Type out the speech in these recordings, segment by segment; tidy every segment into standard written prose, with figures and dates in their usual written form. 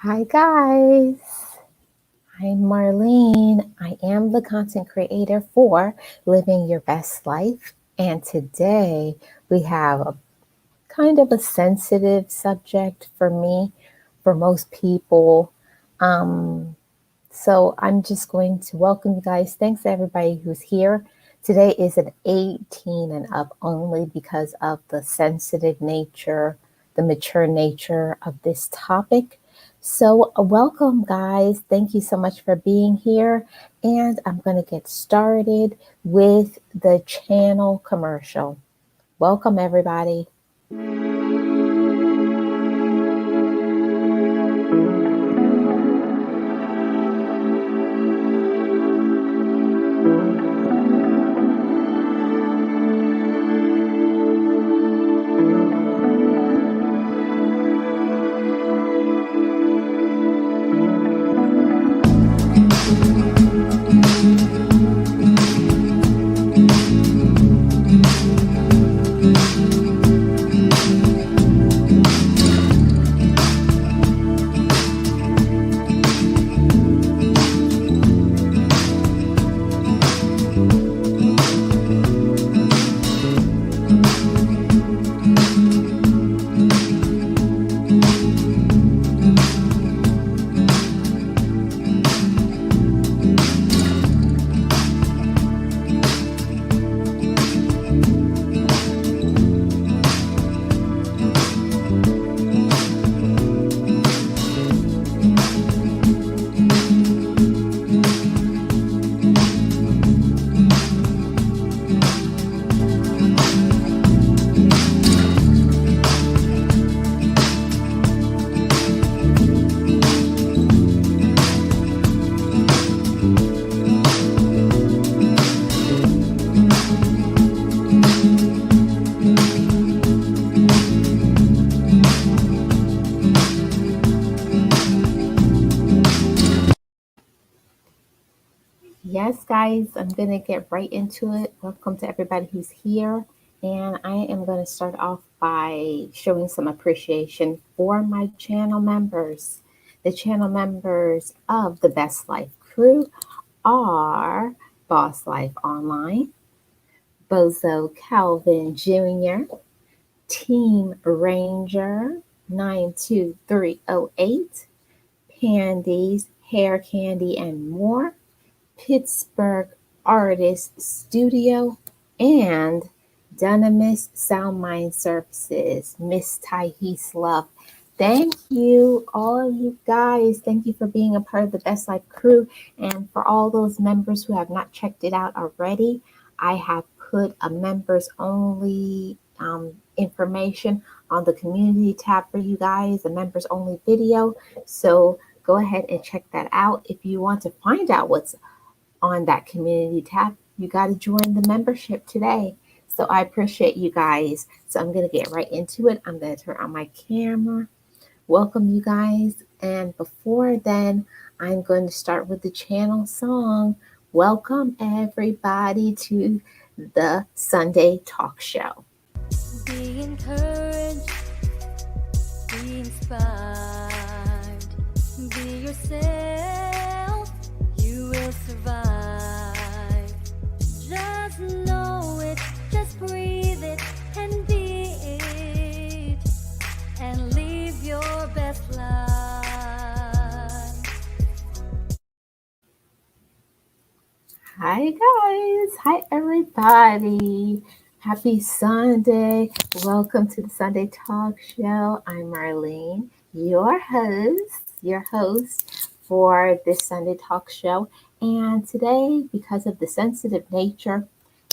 Hi guys, I'm Marlene. I am the content creator for Living Your Best Life. And today we have a kind of a sensitive subject for me, for most people. Um, so I'm just going to welcome you guys. Thanks to everybody who's here. Today is an 18 and up only because of the sensitive nature, the mature nature of this topic. So, welcome, guys. Thank you so much for being here. And I'm going to get started with the channel commercial. Welcome, everybody. Yes, guys, I'm going to get right into it. Welcome to everybody who's here. And I am going to start off by showing some appreciation for my channel members. The channel members of the Best Life crew are Boss Life Online, Bozo Calvin Jr., Team Ranger 92308, Pandy's Hair Candy and More, Pittsburgh Artist Studio, and Dunamis Sound Mind Services, Miss Thais Love. Thank you, all of you guys. Thank you for being a part of the Best Life crew. And for all those members who have not checked it out already, I have put a members only information on the community tab for you guys, the members only video. So go ahead and check that out. If you want to find out what's on that community tab, you got to join the membership today. So I appreciate you guys. So I'm going to get right into it. I'm going to turn on my camera. Welcome, you guys. And before then, I'm going to start with the channel song. Welcome, everybody, to the Sunday Talk Show. Be encouraged, be inspired, be yourself, you will survive. Just know it, just breathe it, and be it, and live your best life. Hi, guys. Hi, everybody. Happy Sunday. Welcome to the Sunday Talk Show. I'm Marlene, your host for this Sunday Talk Show. And today, because of the sensitive nature,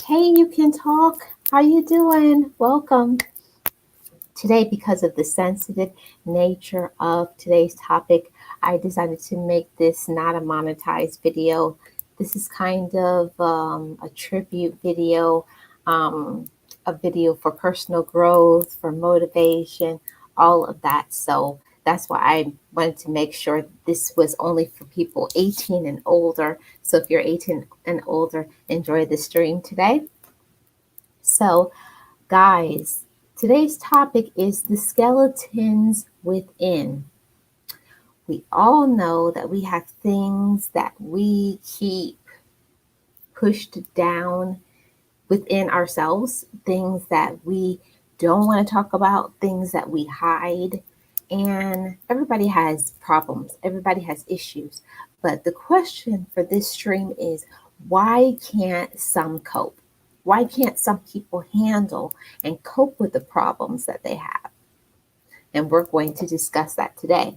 hey, you can talk. How you doing? Welcome. Today, because of the sensitive nature of today's topic, I decided to make this not a monetized video. This is kind of a tribute video, a video for personal growth, for motivation, all of that. So that's why I wanted to make sure this was only for people 18 and older. So if you're 18 and older, enjoy the stream today. So, guys, today's topic is the skeletons within. We all know that we have things that we keep pushed down within ourselves, things that we don't want to talk about, things that we hide. And everybody has problems, everybody has issues. But the question for this stream is, why can't some cope? Why can't some people handle and cope with the problems that they have? And we're going to discuss that today.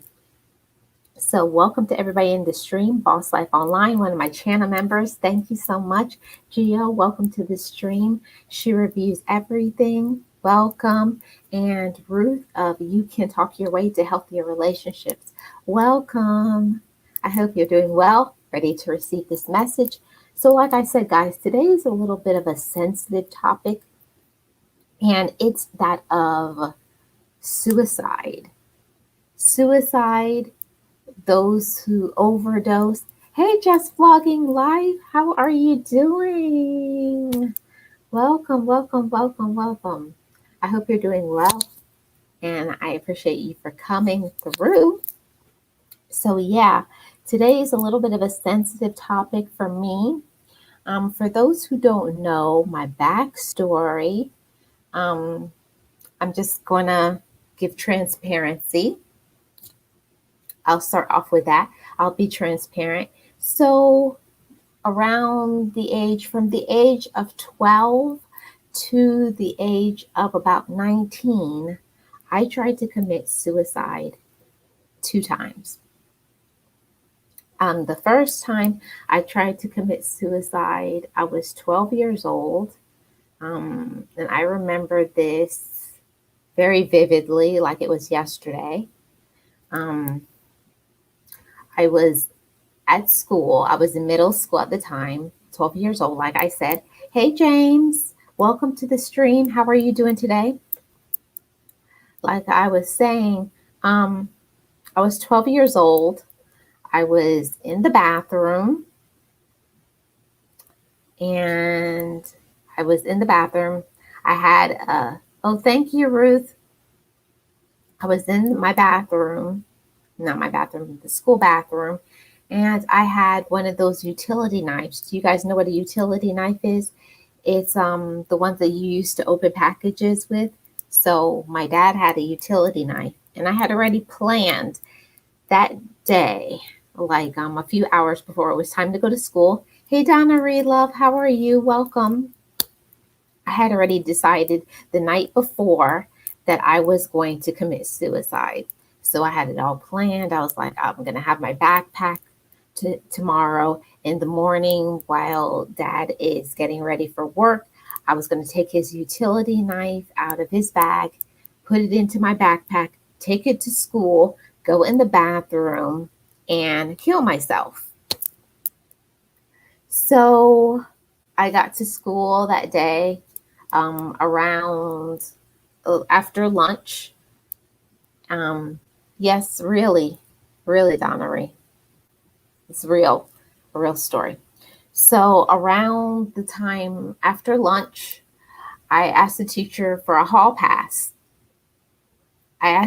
So, welcome to everybody in the stream, Boss Life Online, one of my channel members. Thank you so much. Gio, welcome to the stream. She reviews everything. Welcome. And Ruth of You Can Talk Your Way to Healthier Relationships. Welcome. I hope you're doing well, ready to receive this message. So, like I said, guys, today is a little bit of a sensitive topic, and it's that of suicide. Suicide, those who overdose. Hey, Just Vlogging Live, how are you doing? Welcome, welcome, welcome, welcome. I hope you're doing well, and I appreciate you for coming through. So, yeah, today is a little bit of a sensitive topic for me. For those who don't know my backstory, um, I'm just going to give transparency. I'll start off with that. I'll be transparent. So, from the age of 12 to the age of about 19, I tried to commit suicide 2 times. The first time I tried to commit suicide, I was 12 years old. And I remember this very vividly, like it was yesterday. Um, I was at school. I was in middle school at the time, 12 years old, like I said. Hey, James, welcome to the stream. How are you doing today? Like I was saying, I was 12 years old. I was in the bathroom, and I was in the bathroom. I had oh, thank you, Ruth. I was in my bathroom, not my bathroom, the school bathroom, and I had one of those utility knives. Do you guys know what a utility knife is? It's the ones that you use to open packages with. So my dad had a utility knife, and I had already planned that day, like a few hours before it was time to go to school. Hey, Donna Reed, love, how are you? Welcome. I had already decided the night before that I was going to commit suicide. So I had it all planned. I was like, I'm going to have my backpack tomorrow in the morning while dad is getting ready for work. I was going to take his utility knife out of his bag, put it into my backpack, take it to school, go in the bathroom, and kill myself. So I got to school that day around after lunch. Yes, really, really, Donnery. It's real, a real story. So around the time after lunch, I asked the teacher for a hall pass. And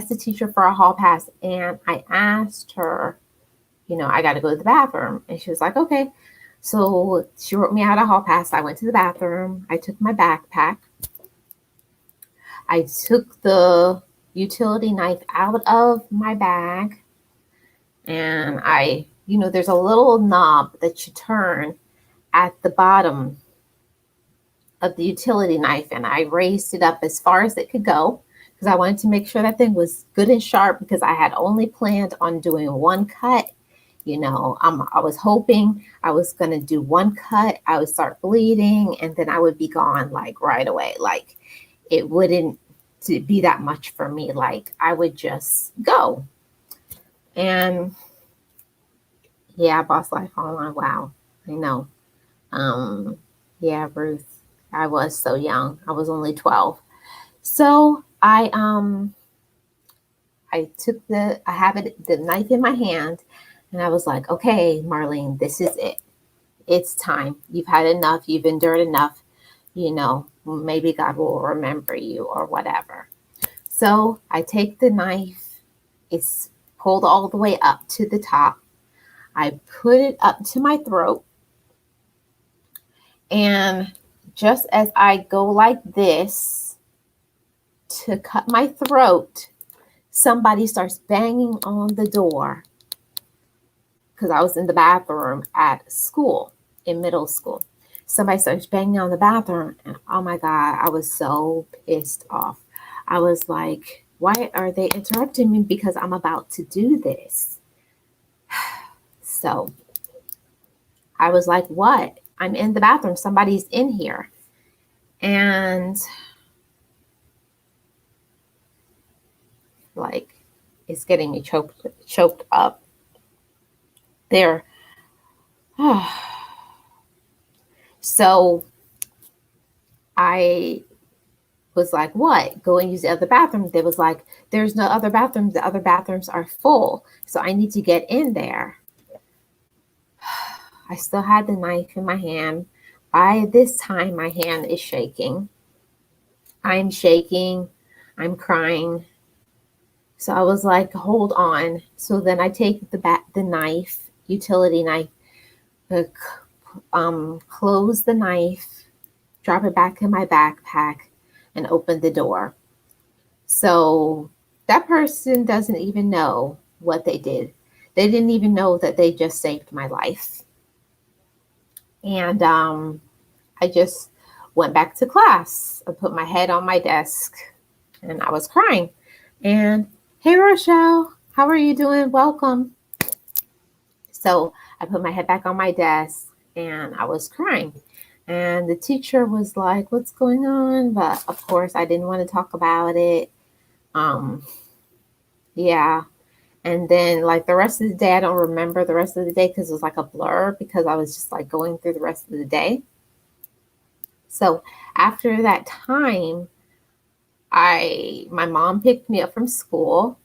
I asked her, I got to go to the bathroom. And she was like, okay. So she wrote me out a hall pass. I went to the bathroom. I took my backpack. I took the utility knife out of my bag, and there's a little knob that you turn at the bottom of the utility knife, and I raised it up as far as it could go because I wanted to make sure that thing was good and sharp, because I had only planned on doing one cut. I was hoping I was going to do one cut, I would start bleeding, and then I would be gone like right away. Like it wouldn't be that much for me. Like I would just go. And yeah, Boss Life Online. Wow. I know. Yeah, Ruth, I was so young. I was only 12. So I have the knife in my hand, and I was like, okay, Marlene, this is it. It's time. You've had enough. You've endured enough. Maybe God will remember you or whatever. So I take the knife. It's pulled all the way up to the top. I put it up to my throat. And just as I go like this to cut my throat, somebody starts banging on the door because I was in the bathroom at school, in middle school. Somebody starts banging on the bathroom, and oh my God, I was so pissed off. I was like, why are they interrupting me because I'm about to do this? So I was like, what? I'm in the bathroom. Somebody's in here. And like, it's getting me choked up. There. So I was like, what? Go and use the other bathroom. They was like, there's no other bathrooms. The other bathrooms are full. So I need to get in there. I still had the knife in my hand. By this time, my hand is shaking. I'm shaking. I'm crying. So I was like, hold on. So then I take the knife, utility knife, close the knife, drop it back in my backpack, and open the door. So that person doesn't even know what they did. They didn't even know that they just saved my life. And I just went back to class. I put my head on my desk and I was crying. And hey, Rochelle, how are you doing? Welcome. So I put my head back on my desk and I was crying. And the teacher was like, what's going on? But of course, I didn't want to talk about it. Yeah. And then like the rest of the day, I don't remember the rest of the day because it was like a blur because I was just like going through the rest of the day. So after that time, my mom picked me up from school.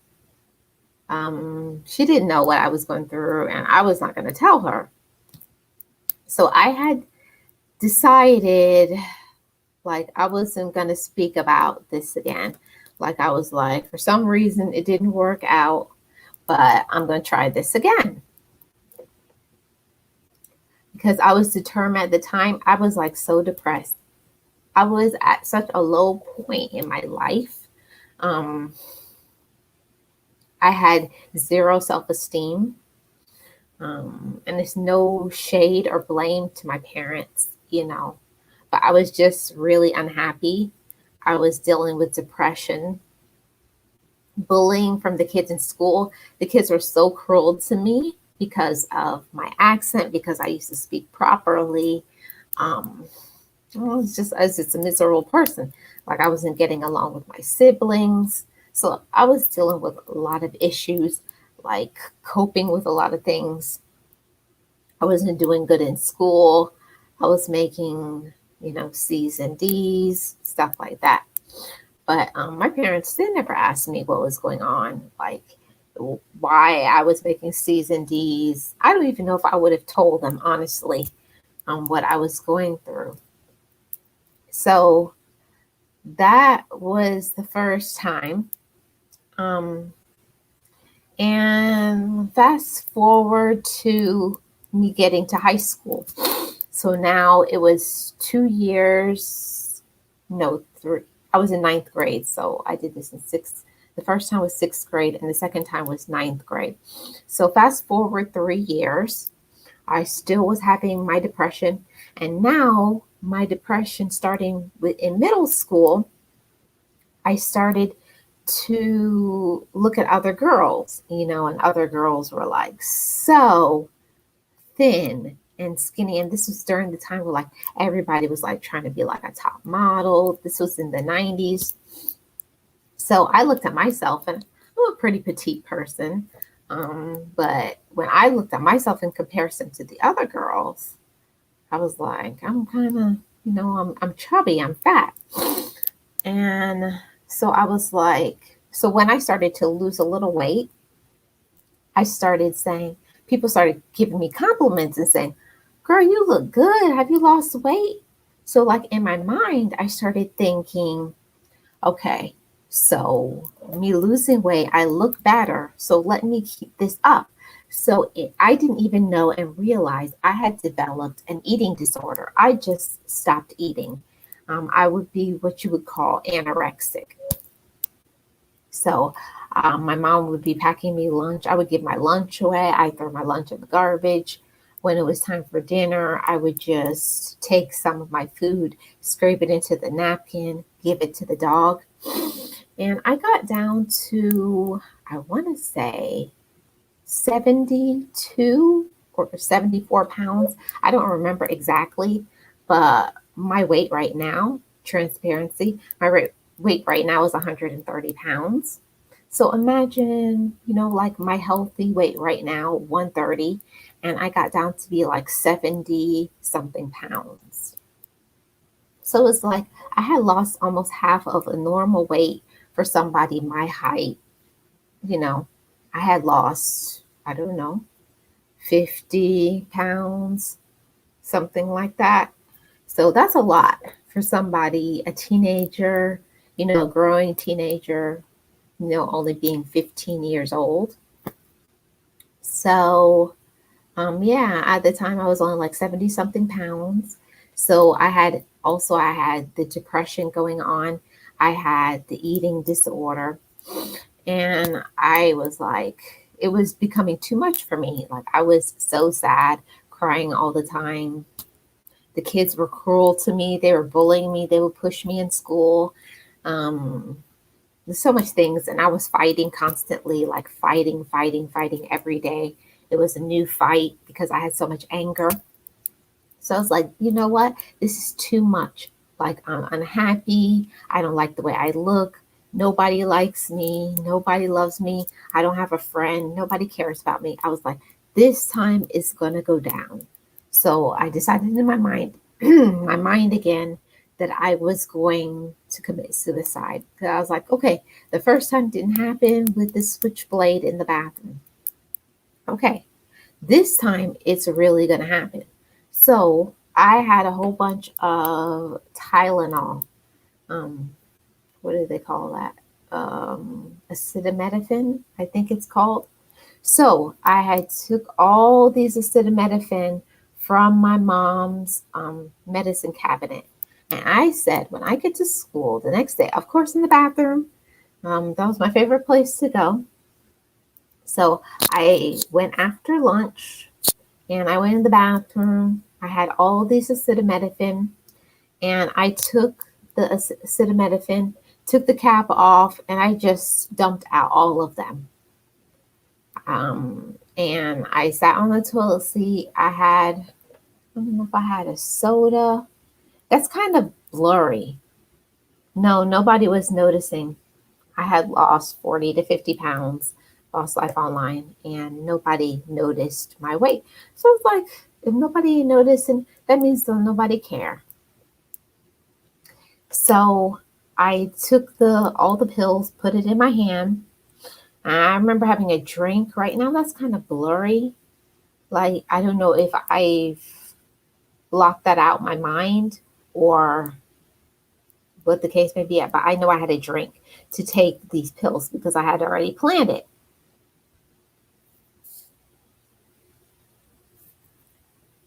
She didn't know what I was going through and I was not going to tell her. So I had decided like I wasn't going to speak about this again. Like I was like, for some reason it didn't work out, but I'm going to try this again. Because I was determined at the time, I was like so depressed. I was at such a low point in my life. I had zero self-esteem. And it's no shade or blame to my parents, but I was just really unhappy. I was dealing with depression, bullying from the kids in school. The kids were so cruel to me because of my accent, because I used to speak properly. I was just a miserable person. Like I wasn't getting along with my siblings. So I was dealing with a lot of issues, like coping with a lot of things. I wasn't doing good in school. I was making, C's and D's, stuff like that. But my parents, they never asked me what was going on, like why I was making C's and D's. I don't even know if I would have told them, honestly, what I was going through. So that was the first time. And fast forward to me getting to high school. So now it was 2 years, no, 3. I was in 9th grade. So I did this in 6th. The first time was 6th grade and the second time was 9th grade. So fast forward 3 years, I still was having my depression. And now my depression starting in middle school, I started to look at other girls, and other girls were like so thin and skinny. And this was during the time where like everybody was like trying to be like a top model. This was in the 90s. So I looked at myself and I'm a pretty petite person. But when I looked at myself in comparison to the other girls, I was like, I'm kind of, I'm chubby, I'm fat. And so I was like, so when I started to lose a little weight, I started saying, people started giving me compliments and saying, girl, you look good. Have you lost weight? So like in my mind, I started thinking, okay, So, me losing weight, I look better. So, let me keep this up. So, I didn't even know and realize I had developed an eating disorder. I just stopped eating. I would be what you would call anorexic. So, my mom would be packing me lunch. I would give my lunch away. I throw my lunch in the garbage. When it was time for dinner, I would just take some of my food, scrape it into the napkin, give it to the dog. And I got down to, I want to say, 72 or 74 pounds. I don't remember exactly, but my weight right now, transparency, weight right now is 130 pounds. So imagine, like my healthy weight right now, 130, and I got down to be like 70 something pounds. So it's like I had lost almost half of a normal weight for somebody my height. You know, I had lost, I don't know, 50 pounds, something like that. So that's a lot for somebody, a teenager, a growing teenager, only being 15 years old. So, yeah, at the time I was only like 70 something pounds. So I had the depression going on. I had the eating disorder. And I was like, it was becoming too much for me. Like, I was so sad, crying all the time. The kids were cruel to me. They were bullying me. They would push me in school. Um, there's so much things. And I was fighting constantly, like fighting every day. It was a new fight because I had so much anger. So I was like, you know what? This is too much. Like, I'm unhappy. I don't like the way I look. Nobody likes me. Nobody loves me. I don't have a friend. Nobody cares about me. I was like, this time is going to go down. So I decided in my mind, my mind again, that I was going to commit suicide. 'Cause I was like, okay, the first time didn't happen with the switchblade in the bathroom. Okay, this time it's really going to happen. So I had a whole bunch of Tylenol. Um, what do they call that? Acetaminophen, I think it's called. So I had took all these acetaminophen from my mom's medicine cabinet. And I said, when I get to school the next day, of course, in the bathroom, that was my favorite place to go. So I went after lunch and I went in the bathroom. I had all these acetaminophen, and I took the acetaminophen, took the cap off, and I just dumped out all of them. And I sat on the toilet seat. I don't know if I had a soda. That's kind of blurry. No, nobody was noticing. I had lost 40 to 50 pounds, lost life online, and nobody noticed my weight. So it's like, if nobody noticed, and that means that nobody care. So I took the all the pills, put it in my hand. I remember having a drink. Right now, that's kind of blurry. Like, I don't know if I've blocked that out in my mind or what the case may be, but I know I had a drink to take these pills because I had already planned it.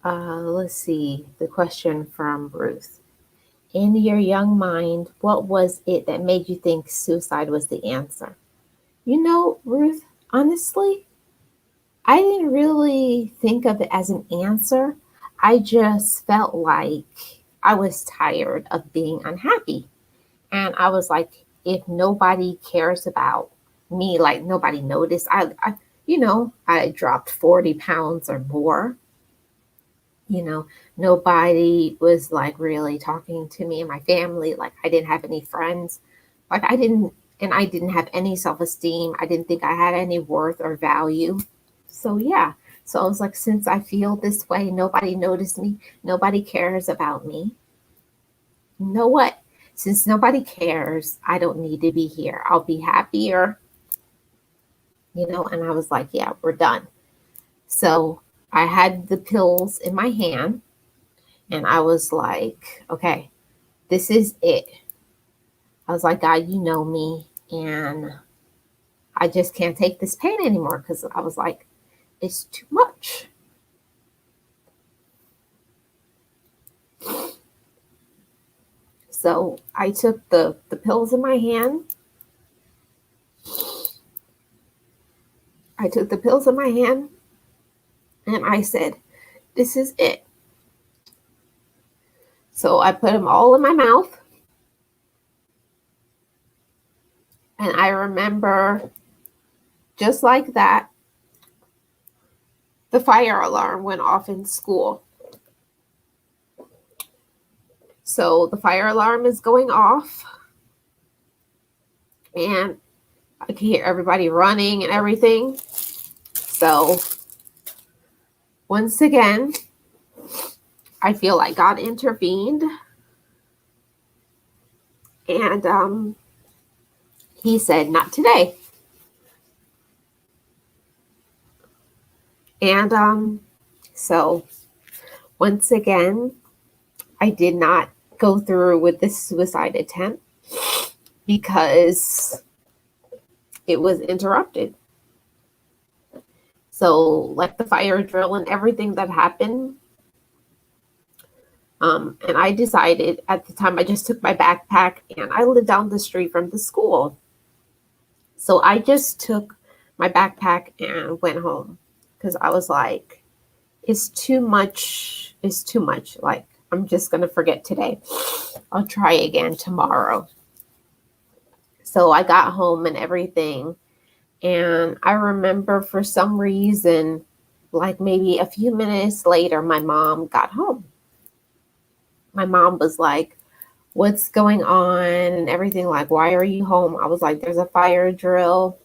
Let's see the question from Ruth. In your young mind, what was it that made you think suicide was the answer? Ruth, honestly, I didn't really think of it as an answer. I just felt like I was tired of being unhappy. And I was like, if nobody cares about me, like nobody noticed, I dropped 40 pounds or more. You know, nobody was like really talking to me and my family. Like, I didn't have any friends. Like, I didn't have any self esteem. I didn't think I had any worth or value. So, yeah. So I was like, since I feel this way, nobody noticed me, nobody cares about me. You know what? Since nobody cares, I don't need to be here. I'll be happier, and I was like, yeah, we're done. So I had the pills in my hand and I was like, okay, this is it. I was like, God, you know me. And I just can't take this pain anymore because I was like, it's too much. So I took the pills in my hand. I took the pills in my hand and I said, this is it. So I put them all in my mouth. And I remember just like that, the fire alarm went off in school. So the fire alarm is going off. And I can hear everybody running and everything. So once again, I feel like God intervened. And he said, not today. And so once again, I did not go through with this suicide attempt because it was interrupted. So like the fire drill and everything that happened. And I decided at the time, I just took my backpack and I lived down the street from the school. So I just took my backpack and went home because I was like, it's too much. It's too much. Like, I'm just going to forget today. I'll try again tomorrow. So I got home and everything. And I remember for some reason, like maybe a few minutes later, my mom got home. My mom was like, what's going on and everything, like, why are you home? I was like, there's a fire drill.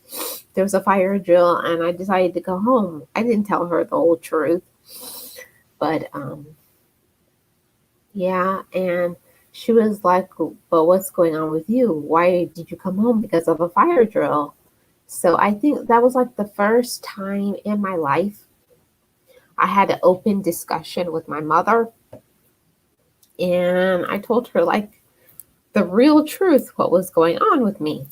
There was a fire drill and I decided to go home. I didn't tell her the whole truth. But yeah, and she was like, but what's going on with you? Why did you come home? Because of a fire drill. So I think that was like the first time in my life I had an open discussion with my mother. And I told her like the real truth, what was going on with me.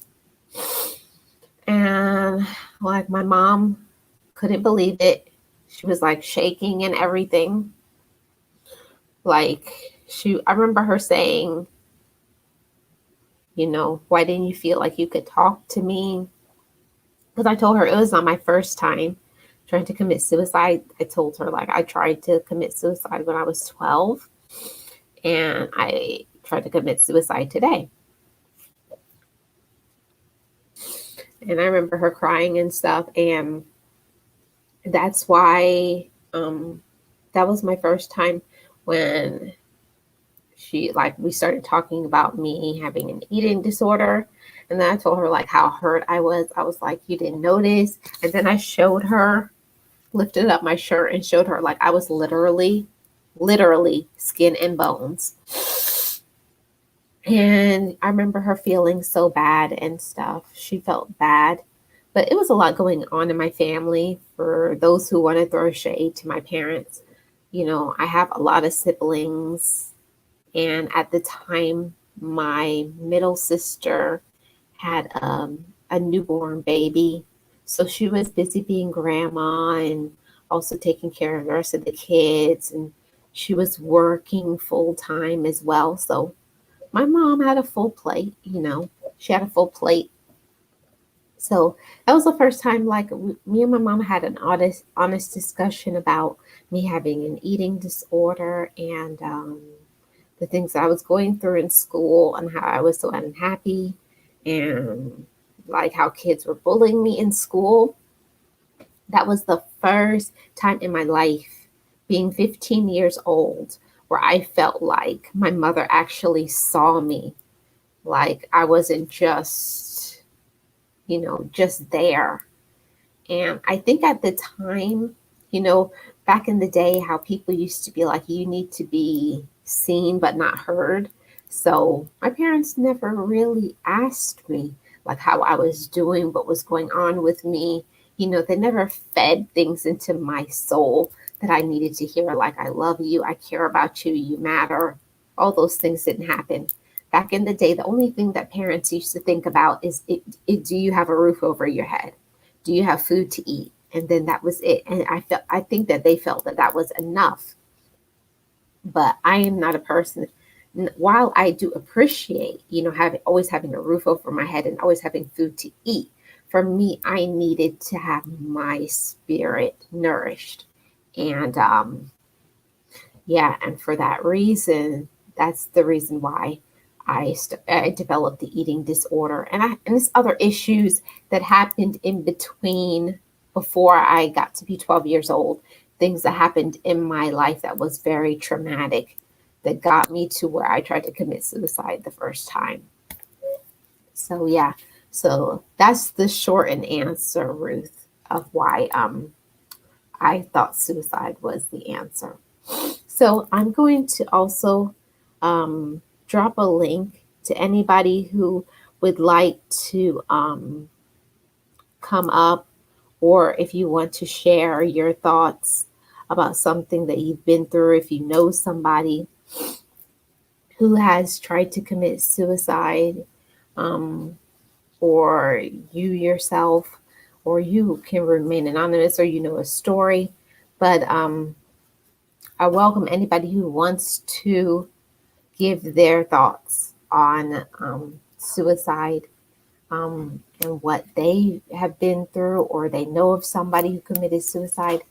And like my mom couldn't believe it. She was like shaking and everything. Like I remember her saying, why didn't you feel like you could talk to me? Because I told her it was not my first time trying to commit suicide. I told her like I tried to commit suicide when I was 12 and I tried to commit suicide today. And I remember her crying and stuff. And that's why that was my first time when we started talking about me having an eating disorder. And then I told her like how hurt I was. I was like, you didn't notice. And then I showed her, lifted up my shirt and showed her like I was literally skin and bones. And I remember her feeling so bad and stuff. She felt bad. But it was a lot going on in my family. For those who want to throw shade to my parents, I have a lot of siblings. And at the time, my middle sister had a newborn baby. So she was busy being grandma and also taking care of the rest of the kids. And she was working full time as well. So my mom had a full plate, she had a full plate. So that was the first time like me and my mom had an honest discussion about me having an eating disorder and the things that I was going through in school and how I was so unhappy and like how kids were bullying me in school. That was the first time in my life, being 15 years old, where I felt like my mother actually saw me. Like I wasn't just, just there. And I think at the time, back in the day, how people used to be like, you need to be seen but not heard. So my parents never really asked me like how I was doing, what was going on with me. They never fed things into my soul that I needed to hear, like, I love you, I care about you, you matter. All those things didn't happen. back in the day, the only thing that parents used to think about is do you have a roof over your head? Do you have food to eat? And then that was it. And I think that they felt that that was enough. But I am not a person. While I do appreciate, having always having a roof over my head and always having food to eat, for me, I needed to have my spirit nourished, and yeah, and for that reason, that's the reason why I developed the eating disorder, and there's other issues that happened in between before I got to be 12 years old. Things that happened in my life that was very traumatic, that got me to where I tried to commit suicide the first time. So yeah, so that's the shortened answer, Ruth, of why I thought suicide was the answer. So I'm going to also drop a link to anybody who would like to come up, or if you want to share your thoughts about something that you've been through, if you know somebody who has tried to commit suicide, um, or you yourself, or you can remain anonymous, or you know a story. But I welcome anybody who wants to give their thoughts on suicide, and what they have been through, or they know of somebody who committed suicide.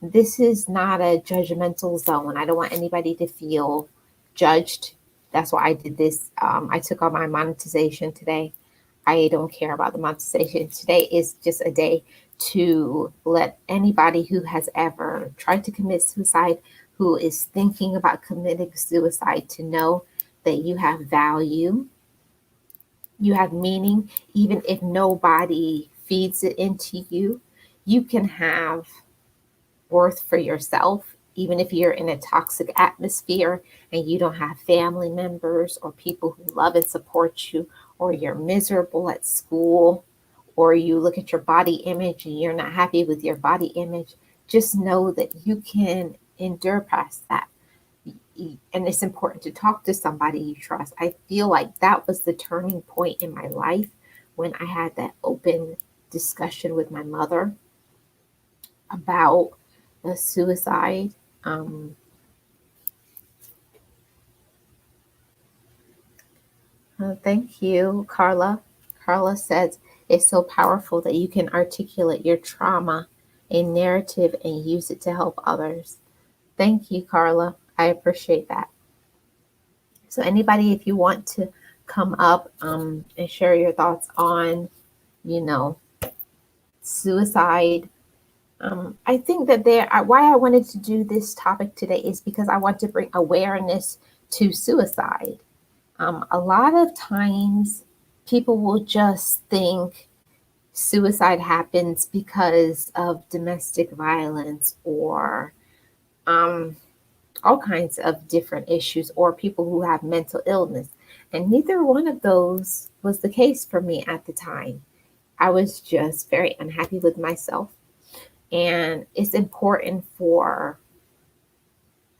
This is not a judgmental zone. I don't want anybody to feel judged. That's why I did this. I took on my monetization today. I don't care about the monetization. Today is just a day to let anybody who has ever tried to commit suicide, who is thinking about committing suicide, to know that you have value, you have meaning, even if nobody feeds it into you. You can have worth for yourself, even if you're in a toxic atmosphere and you don't have family members or people who love and support you, or you're miserable at school, or you look at your body image and you're not happy with your body image. Just know that you can endure past that. And it's important to talk to somebody you trust. I feel like that was the turning point in my life, when I had that open discussion with my mother about the suicide. Um, Thank you, Carla. Carla says it's so powerful that you can articulate your trauma in narrative and use it to help others. Thank you, Carla. I appreciate that. So, anybody, if you want to come up and share your thoughts on, you know, suicide. I think that why I wanted to do this topic today is because I want to bring awareness to suicide. A lot of times people will just think suicide happens because of domestic violence, or um, all kinds of different issues, or people who have mental illness. And neither one of those was the case for me at the time. I was just very unhappy with myself. And it's important for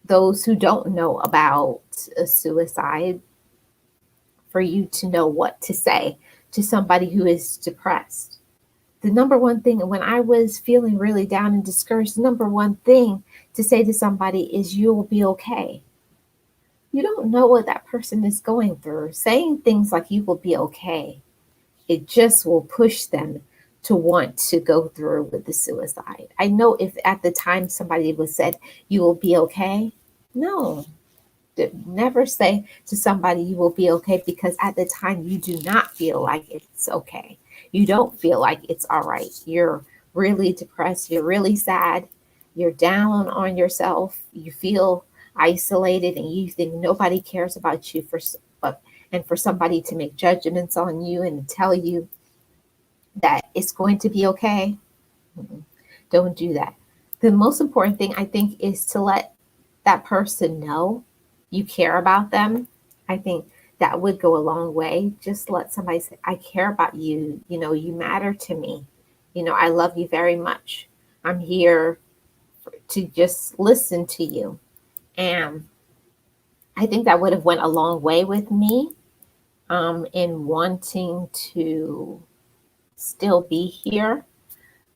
those who don't know about a suicide, for you to know what to say to somebody who is depressed. The number one thing, when I was feeling really down and discouraged, the number one thing to say to somebody is, you will be okay. You don't know what that person is going through. Saying things like you will be okay, it just will push them to want to go through with the suicide. I know if at the time somebody was said, you will be okay. No, never say to somebody you will be okay, because at the time you do not feel like it's okay. You don't feel like it's all right. You're really depressed. You're really sad. You're down on yourself. You feel isolated, and you think nobody cares about you, and for somebody to make judgments on you and tell you that it's going to be okay. Don't do that. The most important thing, I think, is to let that person know you care about them. I think that would go a long way. Just let somebody say, I care about you. You matter to me. I love you very much. I'm here to just listen to you. And I think that would have went a long way with me. in wanting to still be here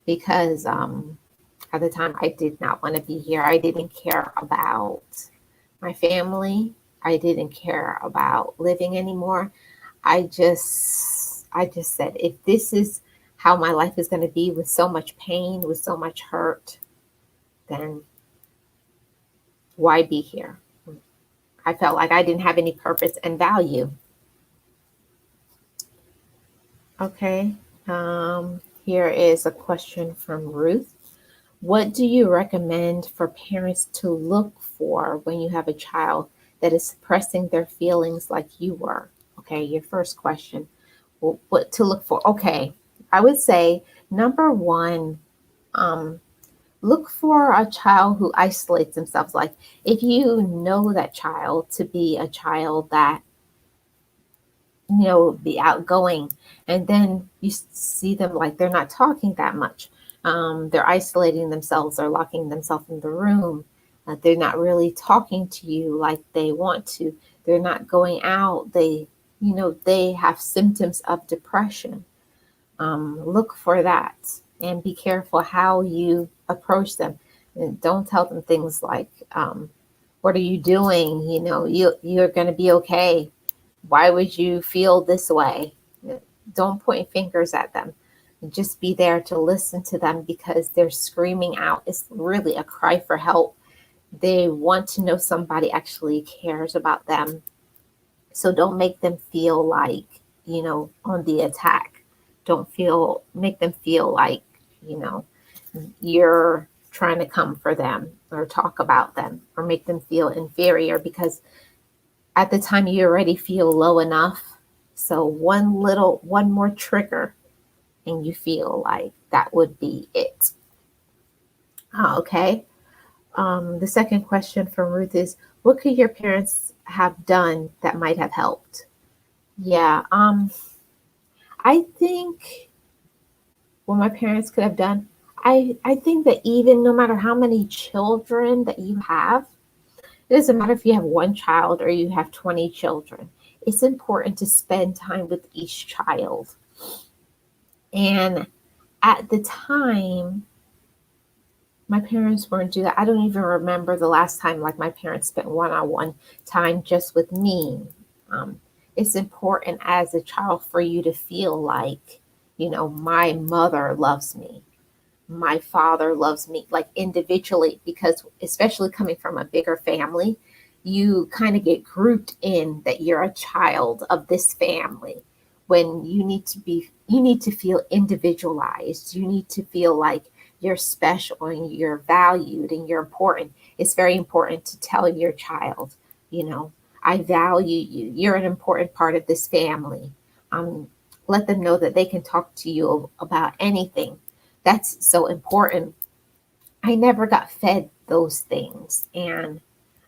because at the time I did not want to be here. I didn't care about my family. I didn't care about living anymore. I just said, if this is how my life is going to be, with so much pain, with so much hurt, then why be here? I felt like I didn't have any purpose and value. Okay. Here is a question from Ruth. What do you recommend for parents to look for when you have a child that is suppressing their feelings like you were? Okay, your first question. Well, what to look for? Okay, I would say number one, um, look for a child who isolates themselves. Like if you know that child to be a child that be outgoing, and then you see them like they're not talking that much, they're isolating themselves or locking themselves in the room, they're not really talking to you like they want to, they're not going out, they have symptoms of depression. Look for that and be careful how you approach them, and don't tell them things like, what are you doing, you're going to be okay, why would you feel this way? Don't point fingers at them. Just be there to listen to them because they're screaming out. It's really a cry for help. They want to know somebody actually cares about them. So don't make them feel like, on the attack. Don't make them feel like, you know, you're trying to come for them or talk about them or make them feel inferior, because at the time you already feel low enough. So one more trigger and you feel like that would be it. Okay. The second question from Ruth is, what could your parents have done that might have helped? Yeah. I think what my parents could have done, I think that even no matter how many children that you have, it doesn't matter if you have one child or you have 20 children. It's important to spend time with each child. And at the time, my parents weren't doing that. I don't even remember the last time like my parents spent one-on-one time just with me. Um, it's important as a child for you to feel like, my mother loves me, my father loves me, like individually, because especially coming from a bigger family, you kind of get grouped in that you're a child of this family, when you need to feel individualized. You need to feel like you're special and you're valued and you're important. It's very important to tell your child, you know I value you, you're an important part of this family. um, Let them know that they can talk to you about anything. That's so important. I never got fed those things. And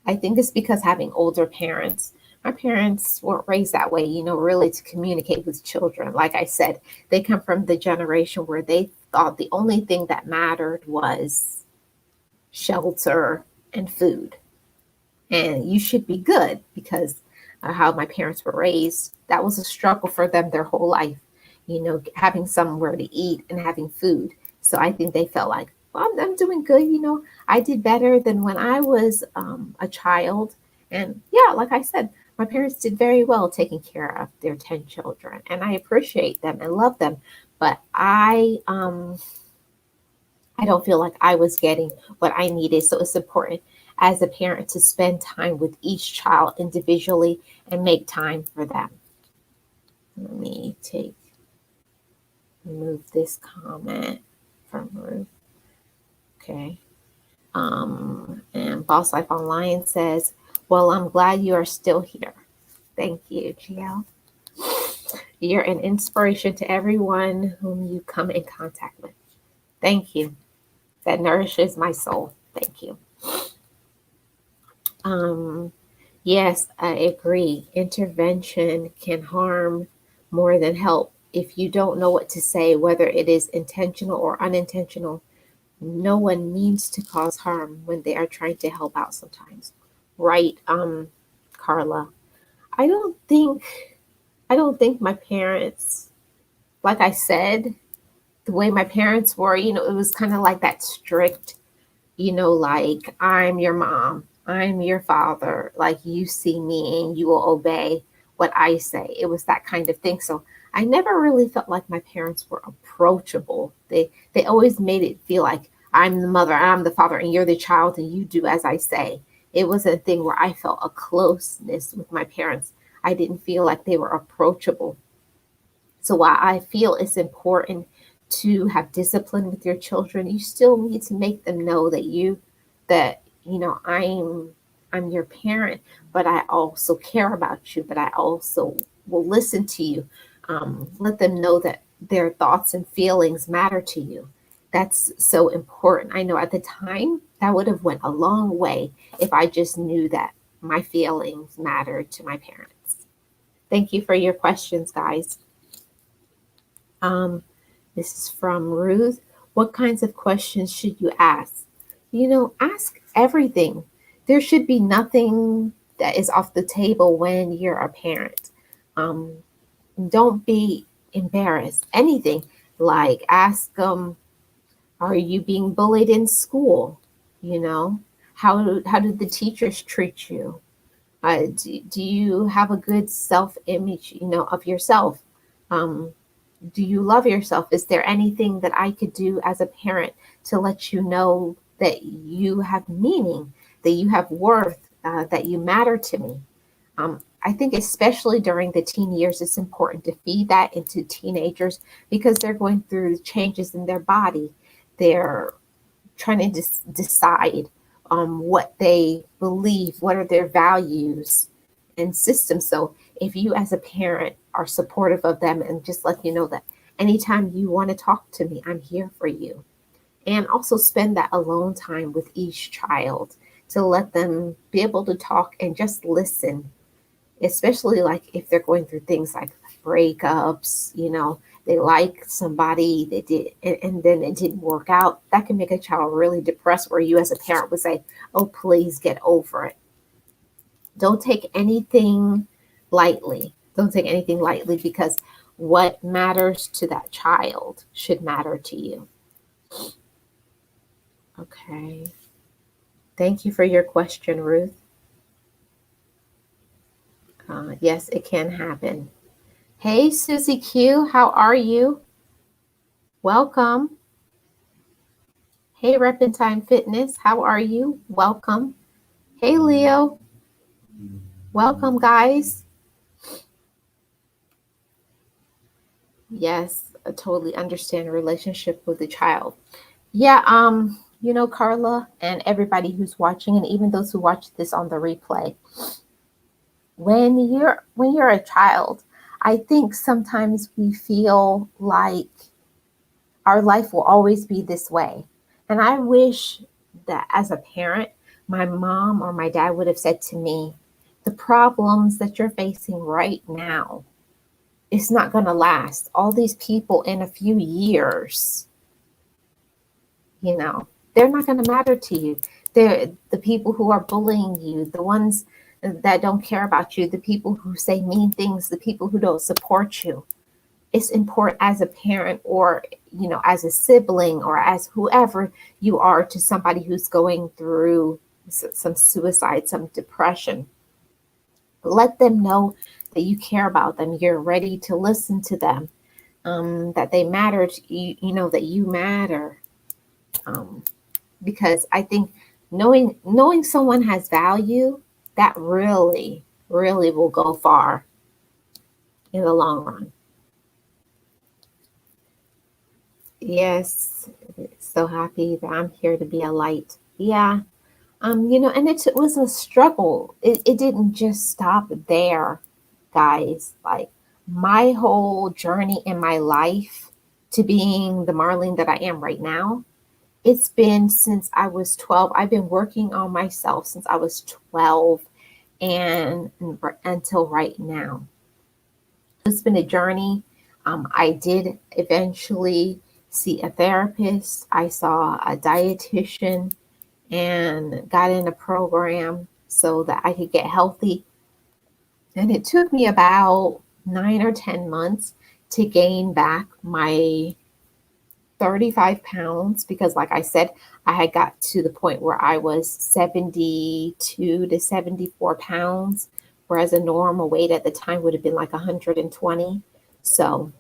I think it's because having older parents, my parents weren't raised that way, really to communicate with children. Like I said, they come from the generation where they thought the only thing that mattered was shelter and food. And you should be good because of how my parents were raised. That was a struggle for them their whole life, having somewhere to eat and having food. So I think they felt like, well, I'm doing good. I did better than when I was a child. And yeah, like I said, my parents did very well taking care of their 10 children. And I appreciate them and love them. But I don't feel like I was getting what I needed. So it's important as a parent to spend time with each child individually and make time for them. Let me remove this comment from Ruth. Okay. And Boss Life Online says, well, I'm glad you are still here. Thank you, GL. You're an inspiration to everyone whom you come in contact with. Thank you. That nourishes my soul. Thank you. Um, yes, I agree. Intervention can harm more than help. If you don't know what to say, whether it is intentional or unintentional, no one means to cause harm when they are trying to help out sometimes. Right, Carla? I don't think I don't think my parents, like I said, the way my parents were, it was kind of like that strict, like I'm your mom, I'm your father, like you see me and you will obey what I say. It was that kind of thing. So I never really felt like my parents were approachable. They always made it feel like I'm the mother, I'm the father, and you're the child, and you do as I say. It was a thing where I felt a closeness with my parents. I didn't feel like they were approachable. So while I feel it's important to have discipline with your children, you still need to make them know that I'm your parent, but I also care about you, but I also will listen to you. Let them know that their thoughts and feelings matter to you. That's so important. I know at the time that would have went a long way if I just knew that my feelings mattered to my parents. Thank you for your questions, guys. Um, this is from Ruth. What kinds of questions should you ask? Ask everything. There should be nothing that is off the table when you're a parent. Um, don't be embarrassed. Anything like ask them, are you being bullied in school? You know, how did the teachers treat you? Do you have a good self image, of yourself? Um, do you love yourself? Is there anything that I could do as a parent to let you know that you have meaning, that you have worth, that you matter to me? I think especially during the teen years, it's important to feed that into teenagers because they're going through changes in their body. They're trying to decide what they believe, what are their values and systems. So if you as a parent are supportive of them and just let you know that anytime you want to talk to me, I'm here for you. And also spend that alone time with each child to let them be able to talk and just listen, especially like if they're going through things like breakups, they like somebody they did and then it didn't work out. That can make a child really depressed where you as a parent would say, oh, please get over it. Don't take anything lightly. Don't take anything lightly because what matters to that child should matter to you. Okay. Thank you for your question, Ruth. Yes, it can happen. Hey, Susie Q, how are you? Welcome. Hey, Repentine Fitness, how are you? Welcome. Hey, Leo. Welcome, guys. Yes, I totally understand relationship with the child. Yeah, Carla and everybody who's watching, and even those who watch this on the replay, when you're a child, I think sometimes we feel like our life will always be this way. And I wish that as a parent, my mom or my dad would have said to me, the problems that you're facing right now, it's not going to last. All these people in a few years, you know, they're not going to matter to you. They're the people who are bullying you, the ones that don't care about you, the people who say mean things, the people who don't support you. It's important as a parent or, as a sibling or as whoever you are to somebody who's going through some suicide, some depression. Let them know that you care about them. You're ready to listen to them, that they matter to you, that you matter. Um, because I think knowing someone has value, that really, really will go far in the long run. Yes, so happy that I'm here to be a light. Yeah. And it was a struggle. It didn't just stop there, guys. Like my whole journey in my life to being the Marlene that I am right now, it's been since I was 12. I've been working on myself since I was 12 and until right now. It's been a journey. I did eventually see a therapist. I saw a dietitian and got in a program so that I could get healthy. And it took me about 9 or 10 months to gain back my 35 pounds because, like I said, I had got to the point where I was 72 to 74 pounds, whereas a normal weight at the time would have been like 120. So,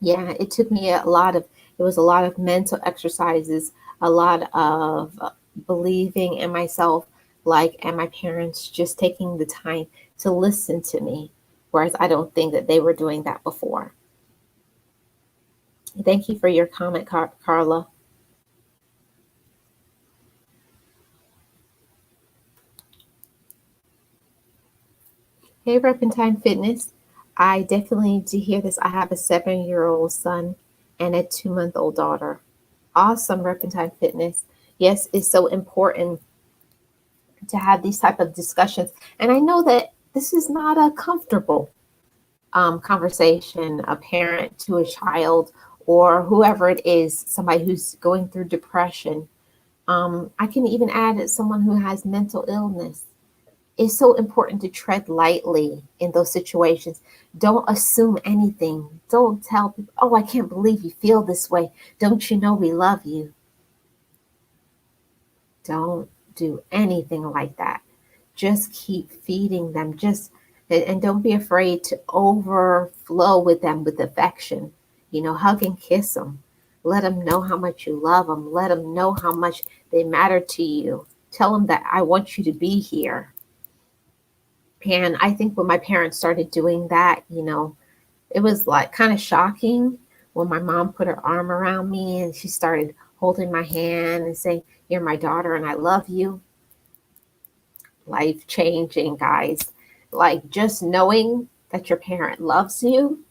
yeah, it took me it was a lot of mental exercises, a lot of believing in myself, like, and my parents just taking the time to listen to me, whereas I don't think that they were doing that before. Thank you for your comment, Carla. Hey, Repentine Fitness. I definitely need to hear this. I have a 7-year-old son and a 2-month-old daughter. Awesome, Repentine Fitness. Yes, it's so important to have these type of discussions. And I know that this is not a comfortable conversation, a parent to a child or whoever it is, somebody who's going through depression. I can even add someone who has mental illness. It's so important to tread lightly in those situations. Don't assume anything. Don't tell people, oh, I can't believe you feel this way. Don't you know we love you? Don't do anything like that. Just keep feeding them. And don't be afraid to overflow with them with affection. Hug and kiss them. Let them know how much you love them. Let them know how much they matter to you. Tell them that I want you to be here. And I think when my parents started doing that, it was like kind of shocking when my mom put her arm around me and she started holding my hand and saying, "You're my daughter and I love you." Life changing, guys. Like, just knowing that your parent loves you,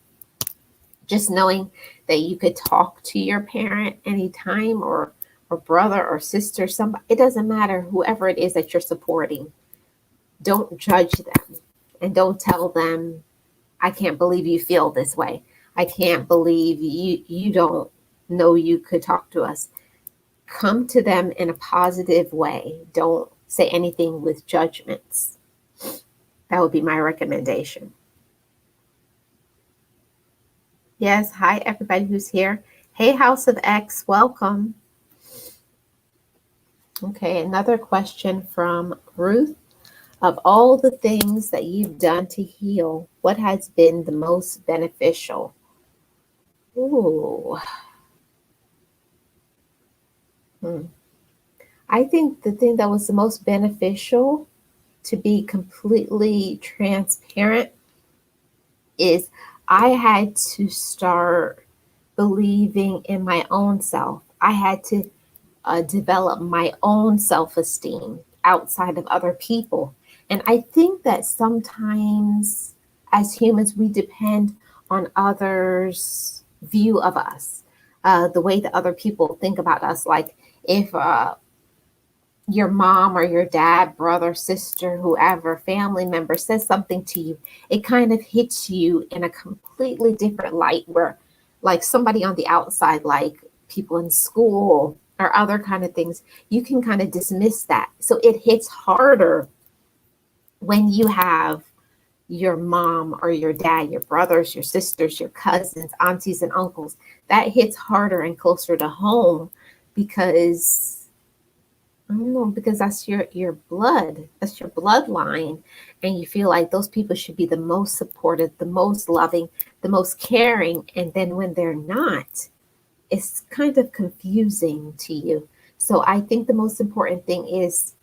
just knowing that you could talk to your parent anytime, or brother or sister, somebody, it doesn't matter, whoever it is that you're supporting. Don't judge them and don't tell them, I can't believe you feel this way. I can't believe you don't know you could talk to us. Come to them in a positive way. Don't say anything with judgments. That would be my recommendation. Yes, hi everybody who's here. Hey, House of X, welcome. Okay, another question from Ruth. Of all the things that you've done to heal, what has been the most beneficial? Ooh. I think the thing that was the most beneficial, to be completely transparent, is I had to start believing in my own self. I had to develop my own self esteem outside of other people. And I think that sometimes as humans, we depend on others' view of us, the way that other people think about us. Like, if your mom or your dad, brother, sister, whoever, family member says something to you, it kind of hits you in a completely different light, where, like, somebody on the outside, like people in school or other kind of things, you can kind of dismiss that. So it hits harder when you have your mom or your dad, your brothers, your sisters, your cousins, aunties, and uncles. That hits harder and closer to home because I don't know, because that's your blood, that's your bloodline, and you feel like those people should be the most supportive, the most loving, the most caring, and then when they're not, it's kind of confusing to you. So I think the most important thing is,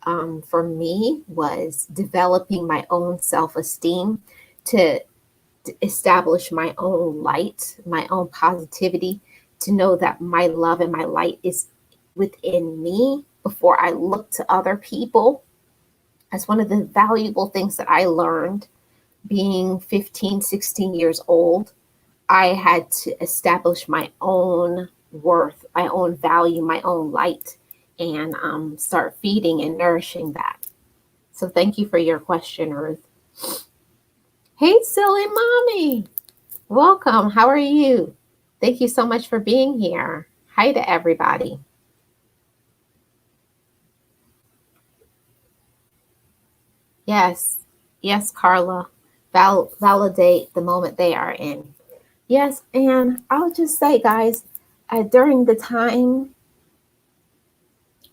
for me, was developing my own self-esteem to establish my own light, my own positivity, to know that my love and my light is within me before I look to other people. That's one of the valuable things that I learned being 15, 16 years old. I had to establish my own worth, my own value, my own light, and start feeding and nourishing that. So thank you for your question, Ruth. Hey, silly mommy. Welcome. How are you? Thank you so much for being here. Hi to everybody. Yes. Yes, Carla. validate the moment they are in. Yes, and I'll just say, guys, during the time,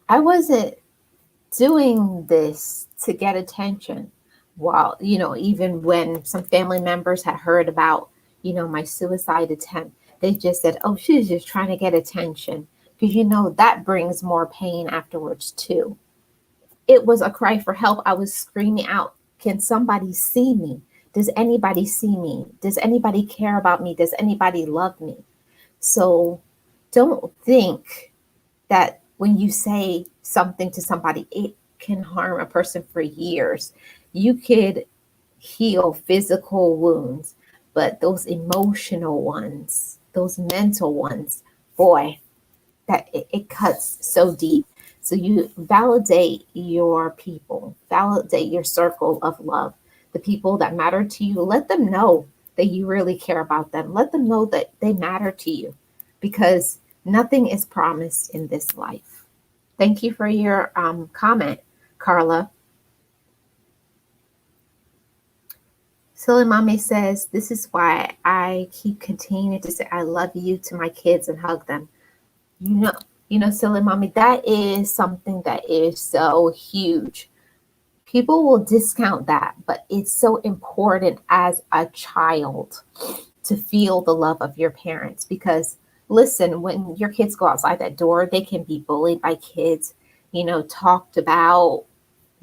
I wasn't doing this to get attention. While, even when some family members had heard about, my suicide attempt, they just said, oh, she's just trying to get attention. Because, that brings more pain afterwards, too. It was a cry for help. I was screaming out, can somebody see me? Does anybody see me? Does anybody care about me? Does anybody love me? So don't think that when you say something to somebody, it can harm a person for years. You could heal physical wounds, but those emotional ones, those mental ones, boy, that it cuts so deep. So you validate your people, validate your circle of love, the people that matter to you. Let them know that you really care about them. Let them know that they matter to you, because nothing is promised in this life. Thank you for your comment, Carla. Silly Mommy says, this is why I keep continuing to say I love you to my kids and hug them. You know, Silly Mommy, that is something that is so huge. People will discount that, but it's so important as a child to feel the love of your parents. Because listen, when your kids go outside that door, they can be bullied by kids, talked about,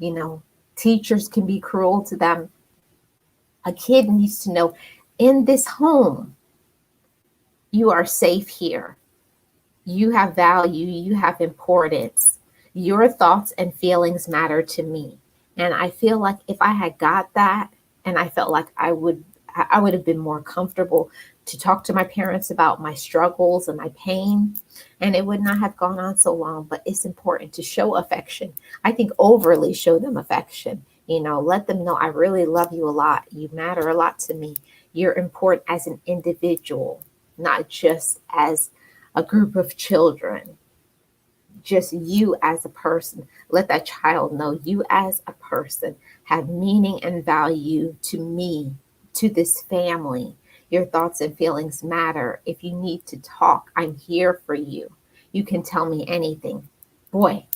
you know, teachers can be cruel to them. A kid needs to know, in this home, you are safe here. You have value, you have importance. Your thoughts and feelings matter to me. And I feel like if I had got that, and I felt like I would have been more comfortable to talk to my parents about my struggles and my pain, and it would not have gone on so long. But it's important to show affection. I think overly show them affection. Let them know I really love you a lot. You matter a lot to me. You're important as an individual, not just as a group of children. Just you as a person. Let that child know you as a person have meaning and value to me, to this family. Your thoughts and feelings matter. If you need to talk, I'm here for you. You can tell me anything. Boy,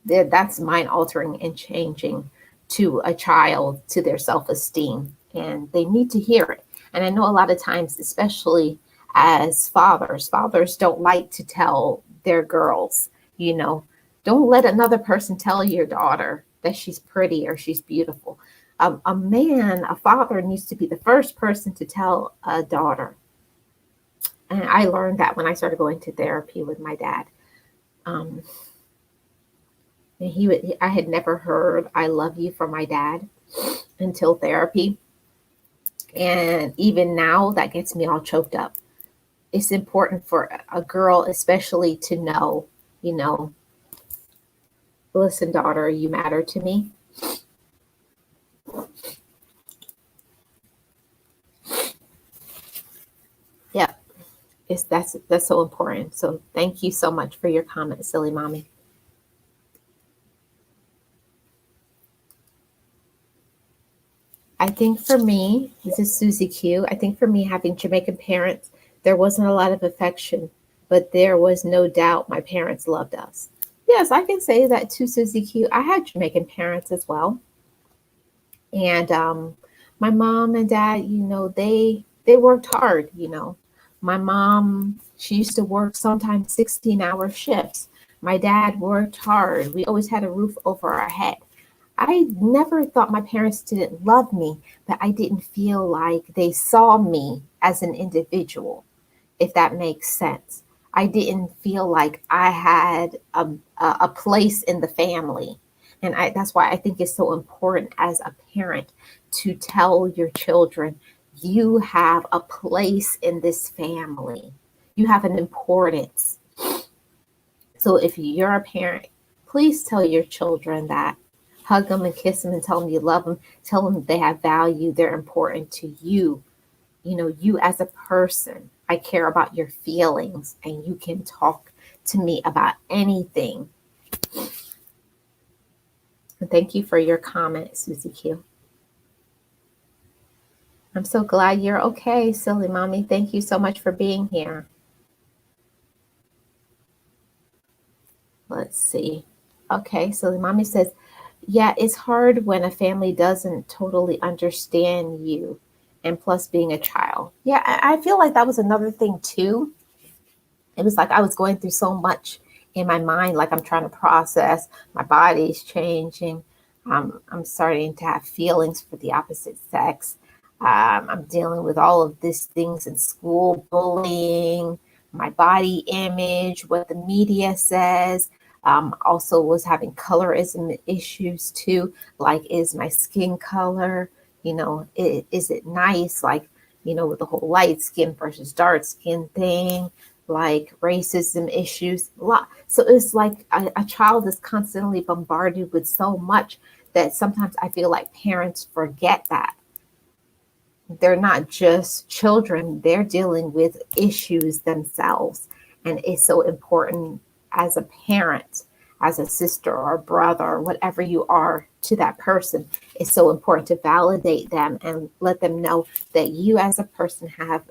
that's mind altering and changing to a child, to their self esteem. And they need to hear it. And I know a lot of times, especially as fathers don't like to tell their girls, don't let another person tell your daughter that she's pretty or she's beautiful. A father needs to be the first person to tell a daughter. And I learned that when I started going to therapy with my dad. And I had never heard I love you from my dad until therapy. And even now, that gets me all choked up. It's important for a girl, especially, to know, listen, daughter, you matter to me. Yep. That's so important. So thank you so much for your comment, Silly Mommy. I think for me, this is Susie Q. I think for me, having Jamaican parents, there wasn't a lot of affection, but there was no doubt my parents loved us. Yes, I can say that too, Susie Q. I had Jamaican parents as well. And my mom and dad, they worked hard. My mom, she used to work sometimes 16-hour shifts. My dad worked hard. We always had a roof over our head. I never thought my parents didn't love me, but I didn't feel like they saw me as an individual, if that makes sense. I didn't feel like I had a place in the family. And that's why I think it's so important as a parent to tell your children, you have a place in this family. You have an importance. So if you're a parent, please tell your children that. Hug them and kiss them and tell them you love them. Tell them they have value. They're important to you. You as a person. I care about your feelings, and you can talk to me about anything. And thank you for your comment, Susie Q. I'm so glad you're okay, silly mommy. Thank you so much for being here. Let's see. Okay, silly mommy says, yeah, it's hard when a family doesn't totally understand you. And plus being a child. Yeah, I feel like that was another thing too. It was like I was going through so much in my mind, like I'm trying to process. My body's changing. I'm starting to have feelings for the opposite sex. I'm dealing with all of these things in school, bullying, my body image, what the media says. Also was having colorism issues too. Like, is my skin color, is it nice? Like, with the whole light skin versus dark skin thing, like racism issues, a lot. So it's like a child is constantly bombarded with so much that sometimes I feel like parents forget that they're not just children, they're dealing with issues themselves. And it's so important as a parent, as a sister or brother, or whatever you are to that person, it's so important to validate them and let them know that you as a person have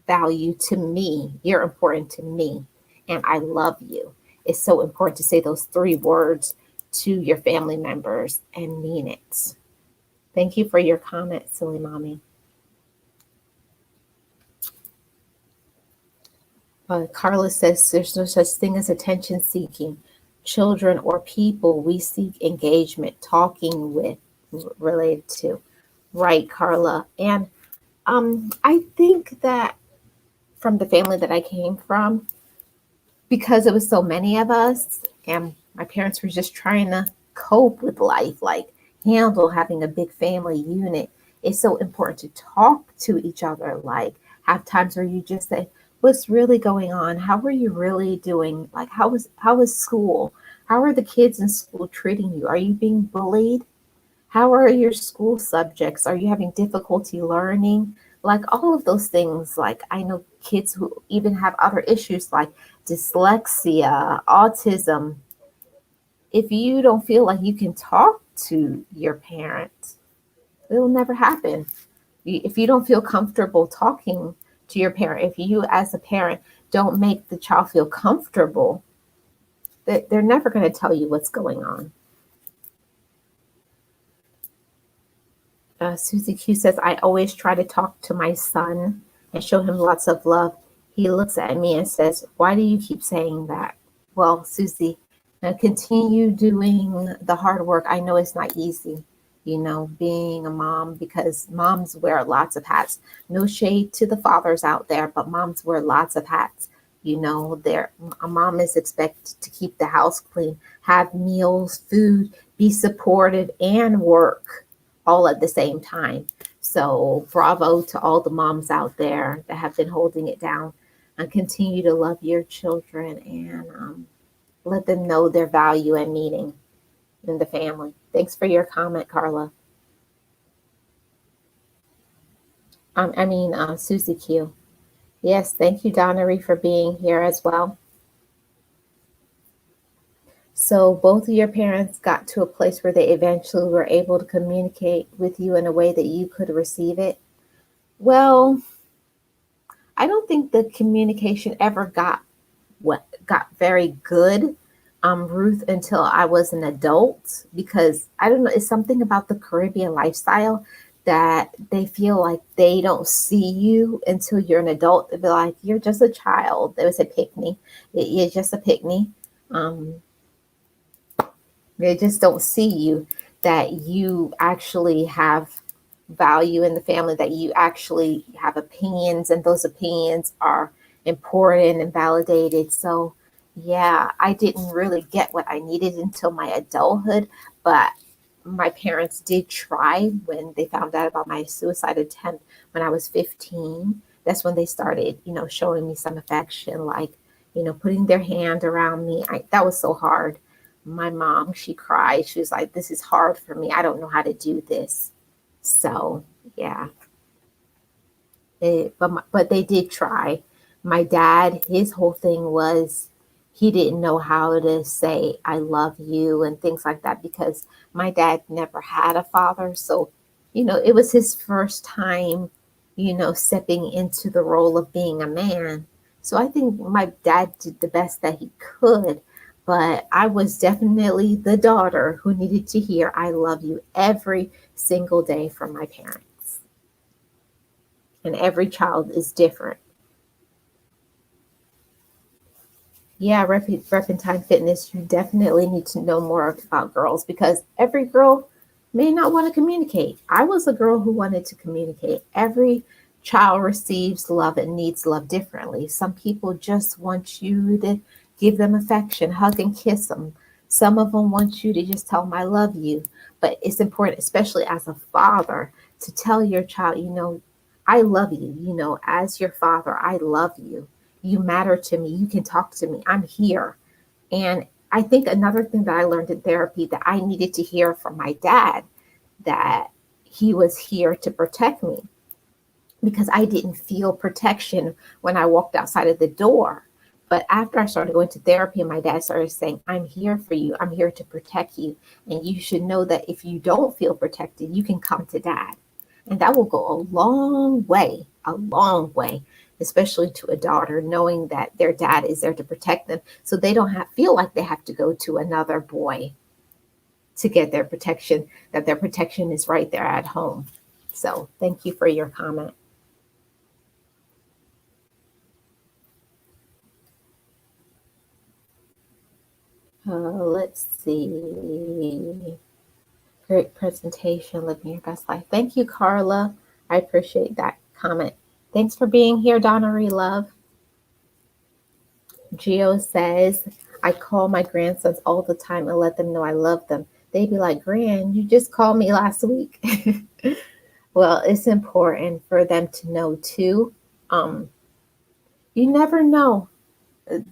value to me. You're important to me, and I love you. It's so important to say those three words to your family members and mean it. Thank you for your comment, silly mommy. Carla says there's no such thing as attention seeking. Children or people we seek engagement, talking with, related to. Right, Carla. And I think that from the family that I came from, because it was so many of us and my parents were just trying to cope with life, like handle having a big family unit, it's so important to talk to each other, like have times where you just say, what's really going on, how are you really doing, like how was school, how are the kids in school treating you, are you being bullied, how are your school subjects? Are you having difficulty learning? Like all of those things. Like I know kids who even have other issues like dyslexia, autism. If you don't feel like you can talk to your parent, it'll never happen. If you don't feel comfortable talking to your parent, if you as a parent don't make the child feel comfortable, they're never going to tell you what's going on. Susie Q says, I always try to talk to my son and show him lots of love. He looks at me and says, why do you keep saying that? Well, Susie, continue doing the hard work. I know it's not easy, being a mom, because moms wear lots of hats. No shade to the fathers out there, but moms wear lots of hats. A mom is expected to keep the house clean, have meals, food, be supported, and work all at the same time. So bravo to all the moms out there that have been holding it down, and continue to love your children and let them know their value and meaning in the family. Thanks for your comment, Carla. Susie Q. Yes, thank you, Donnery, for being here as well. So both of your parents got to a place where they eventually were able to communicate with you in a way that you could receive it. Well, I don't think the communication ever got very good, Ruth, until I was an adult, because I don't know, it's something about the Caribbean lifestyle that they feel like they don't see you until you're an adult. They'll be like, you're just a child. They would say, pick me. You're just a pick me. Um, they just don't see you, that you actually have value in the family, that you actually have opinions, and those opinions are important and validated. So, yeah, I didn't really get what I needed until my adulthood, but my parents did try when they found out about my suicide attempt when I was 15. That's when they started, showing me some affection, like, putting their hand around me. That was so hard. My mom, she cried. She was like, this is hard for me. I don't know how to do this. So, yeah, but they did try. My dad, his whole thing was he didn't know how to say I love you and things like that, because my dad never had a father. So, it was his first time stepping into the role of being a man. So I think my dad did the best that he could, but I was definitely the daughter who needed to hear I love you every single day from my parents. And every child is different. Yeah, Repentine Fitness, you definitely need to know more about girls because every girl may not want to communicate. I was a girl who wanted to communicate. Every child receives love and needs love differently. Some people just want you to give them affection, hug and kiss them. Some of them want you to just tell them, I love you. But it's important, especially as a father, to tell your child, I love you. As your father, I love you. You matter to me. You can talk to me. I'm here. And I think another thing that I learned in therapy that I needed to hear from my dad, that he was here to protect me because I didn't feel protection when I walked outside of the door. But after I started going to therapy, my dad started saying, I'm here for you. I'm here to protect you. And you should know that if you don't feel protected, you can come to dad. And that will go a long way, especially to a daughter, knowing that their dad is there to protect them. So they don't feel like they have to go to another boy to get their protection, that their protection is right there at home. So thank you for your comment. Let's see. Great presentation, living your best life. Thank you, Carla. I appreciate that comment. Thanks for being here, Donnery Love. Gio says, I call my grandsons all the time and let them know I love them. They be like, Gran, you just called me last week. Well, it's important for them to know too. Um, you never know.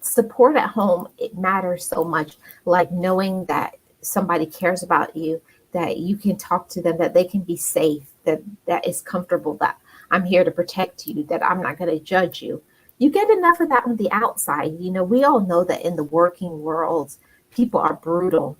Support at home, it matters so much. Like knowing that somebody cares about you, that you can talk to them, that they can be safe, that is comfortable, that I'm here to protect you, that I'm not going to judge you. You get enough of that on the outside. We all know that in the working world, people are brutal.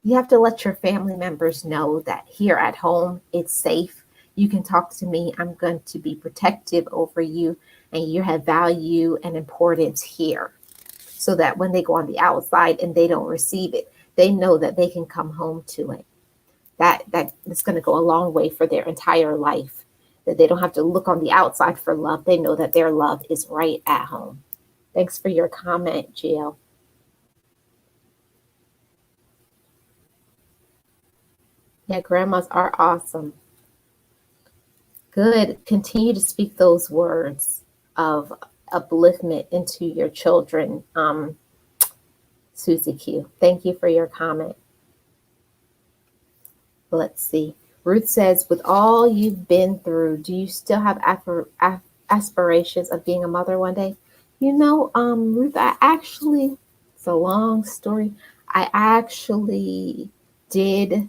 You have to let your family members know that here at home, it's safe. You can talk to me. I'm going to be protective over you, and you have value and importance here. So that when they go on the outside and they don't receive it, they know that they can come home to it. That is going to go a long way for their entire life. That they don't have to look on the outside for love. They know that their love is right at home. Thanks for your comment, Jill. Yeah, grandmas are awesome. Good. Continue to speak those words of upliftment into your children. Susie Q. Thank you for your comment. Let's see. Ruth says, with all you've been through, do you still have aspirations of being a mother one day? Ruth, it's a long story. I actually did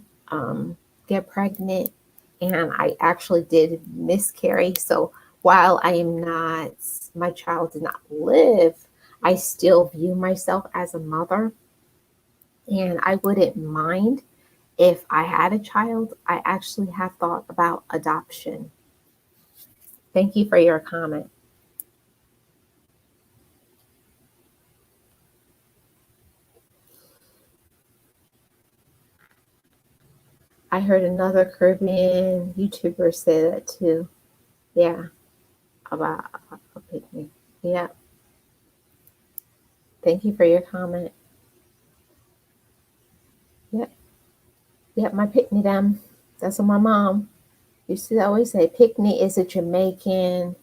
get pregnant, and I actually did miscarry. So while my child did not live, I still view myself as a mother, and I wouldn't mind if I had a child. I actually have thought about adoption. Thank you for your comment. I heard another Caribbean YouTuber say that too. Yeah, about a picnic. Yeah. Thank you for your comment. Yep. Yep, my picnic them. That's what my mom used to always say. Picnic is a Jamaican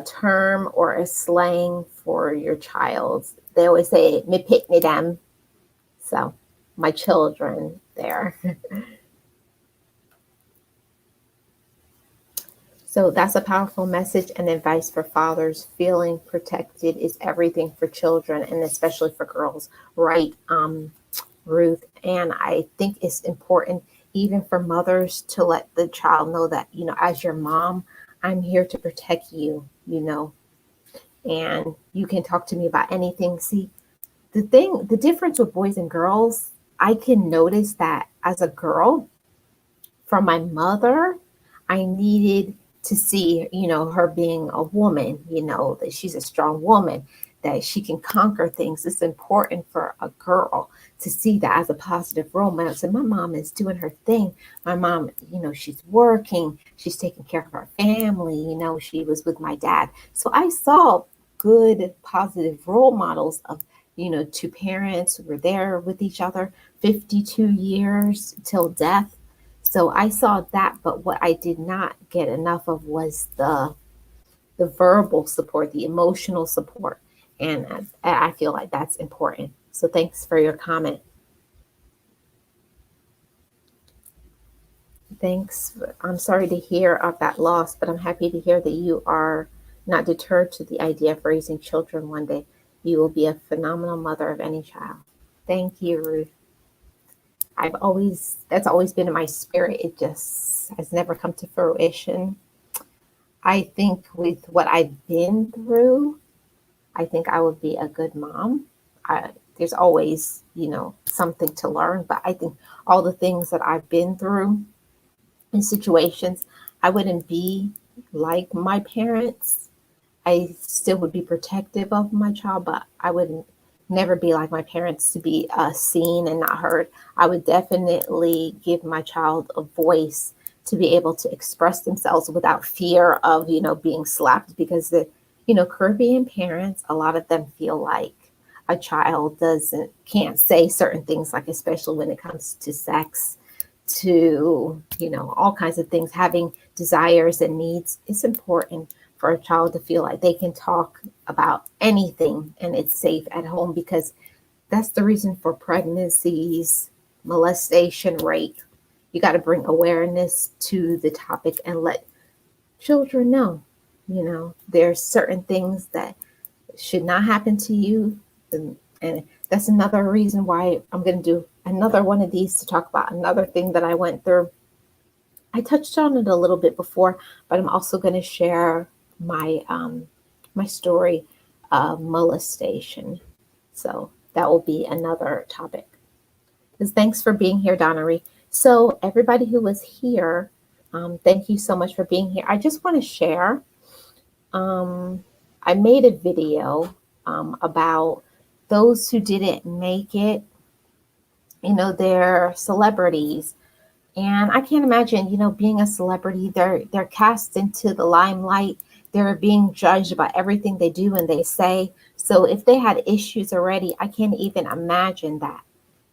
term or a slang for your child. They always say me picnic them. So my children there. So that's a powerful message and advice for fathers. Feeling protected is everything for children, and especially for girls, right, Ruth? And I think it's important even for mothers to let the child know that, as your mom, I'm here to protect you, and you can talk to me about anything. See, the difference with boys and girls, I can notice that as a girl, from my mother, I needed to see, her being a woman, that she's a strong woman, that she can conquer things. It's important for a girl to see that as a positive role model. So my mom is doing her thing. My mom, she's working, she's taking care of her family, she was with my dad. So I saw good, positive role models of, two parents who were there with each other 52 years till death. So I saw that, but what I did not get enough of was the verbal support, the emotional support. And I feel like that's important. So thanks for your comment. Thanks. I'm sorry to hear of that loss, but I'm happy to hear that you are not deterred to the idea of raising children one day. You will be a phenomenal mother of any child. Thank you, Ruth. That's always been in my spirit. It just has never come to fruition. I think with what I've been through, I think I would be a good mom. There's always, something to learn, but I think all the things that I've been through in situations, I wouldn't be like my parents. I still would be protective of my child, but I would never be like my parents to be seen and not heard. I would definitely give my child a voice to be able to express themselves without fear of, being slapped, because Caribbean parents, a lot of them feel like a child can't say certain things, like especially when it comes to sex, to, all kinds of things, having desires and needs. It's important for a child to feel like they can talk about anything and it's safe at home, because that's the reason for pregnancies, molestation, rape. You got to bring awareness to the topic and let children know, there's certain things that should not happen to you. And that's another reason why I'm going to do another one of these to talk about another thing that I went through. I touched on it a little bit before, but I'm also going to share my story of molestation. So that will be another topic. Because thanks for being here, Donnery. So everybody who was here, thank you so much for being here. I just want to share. Um, I made a video about those who didn't make it. They're celebrities, and I can't imagine, being a celebrity. They're cast into the limelight. They're being judged by everything they do and they say. So if they had issues already, I can't even imagine that.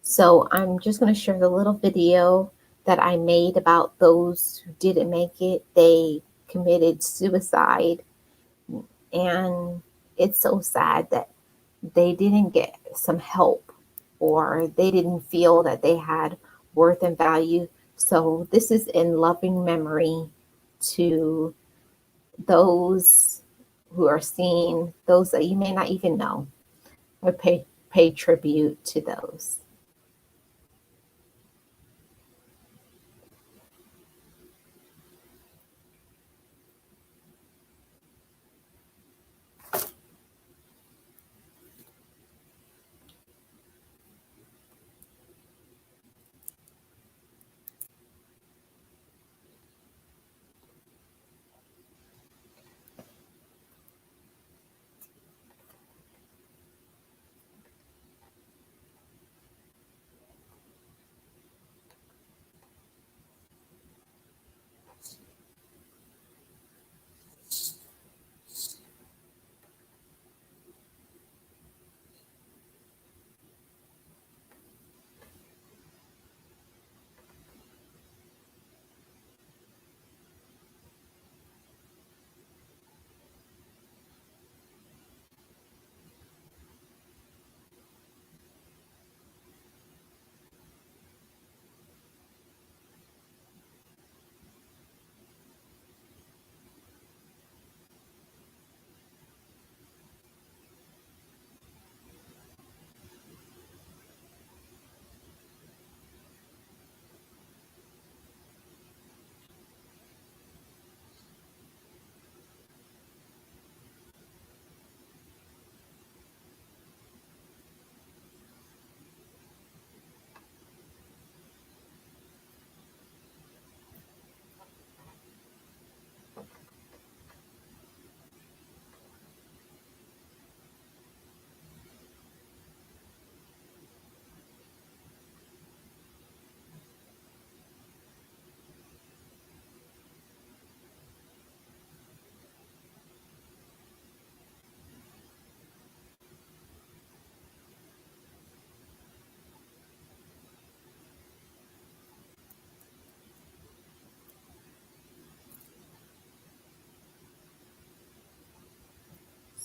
So I'm just going to share the little video that I made about those who didn't make it. They committed suicide, and it's so sad that they didn't get some help, or they didn't feel that they had worth and value. So this is in loving memory to those who are seen, those that you may not even know, or pay tribute to those.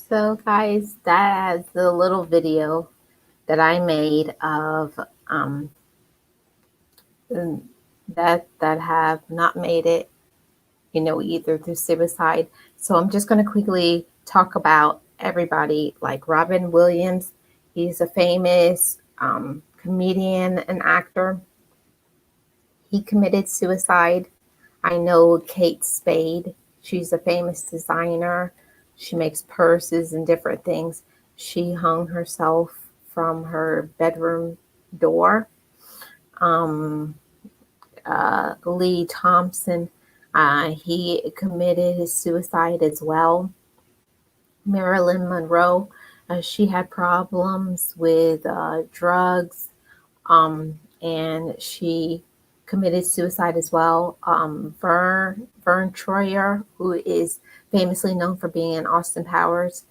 So, guys, that is the little video that I made of um, that have not made it, either through suicide. So I'm just going to quickly talk about everybody, like Robin Williams. He's a famous comedian and actor. He committed suicide. I know Kate Spade. She's a famous designer. She makes purses and different things. She hung herself from her bedroom door. Um, Lee Thompson, he committed his suicide as well. Marilyn Monroe, she had problems with drugs, and she committed suicide as well. Vern Troyer, who is famously known for being in Austin Powers,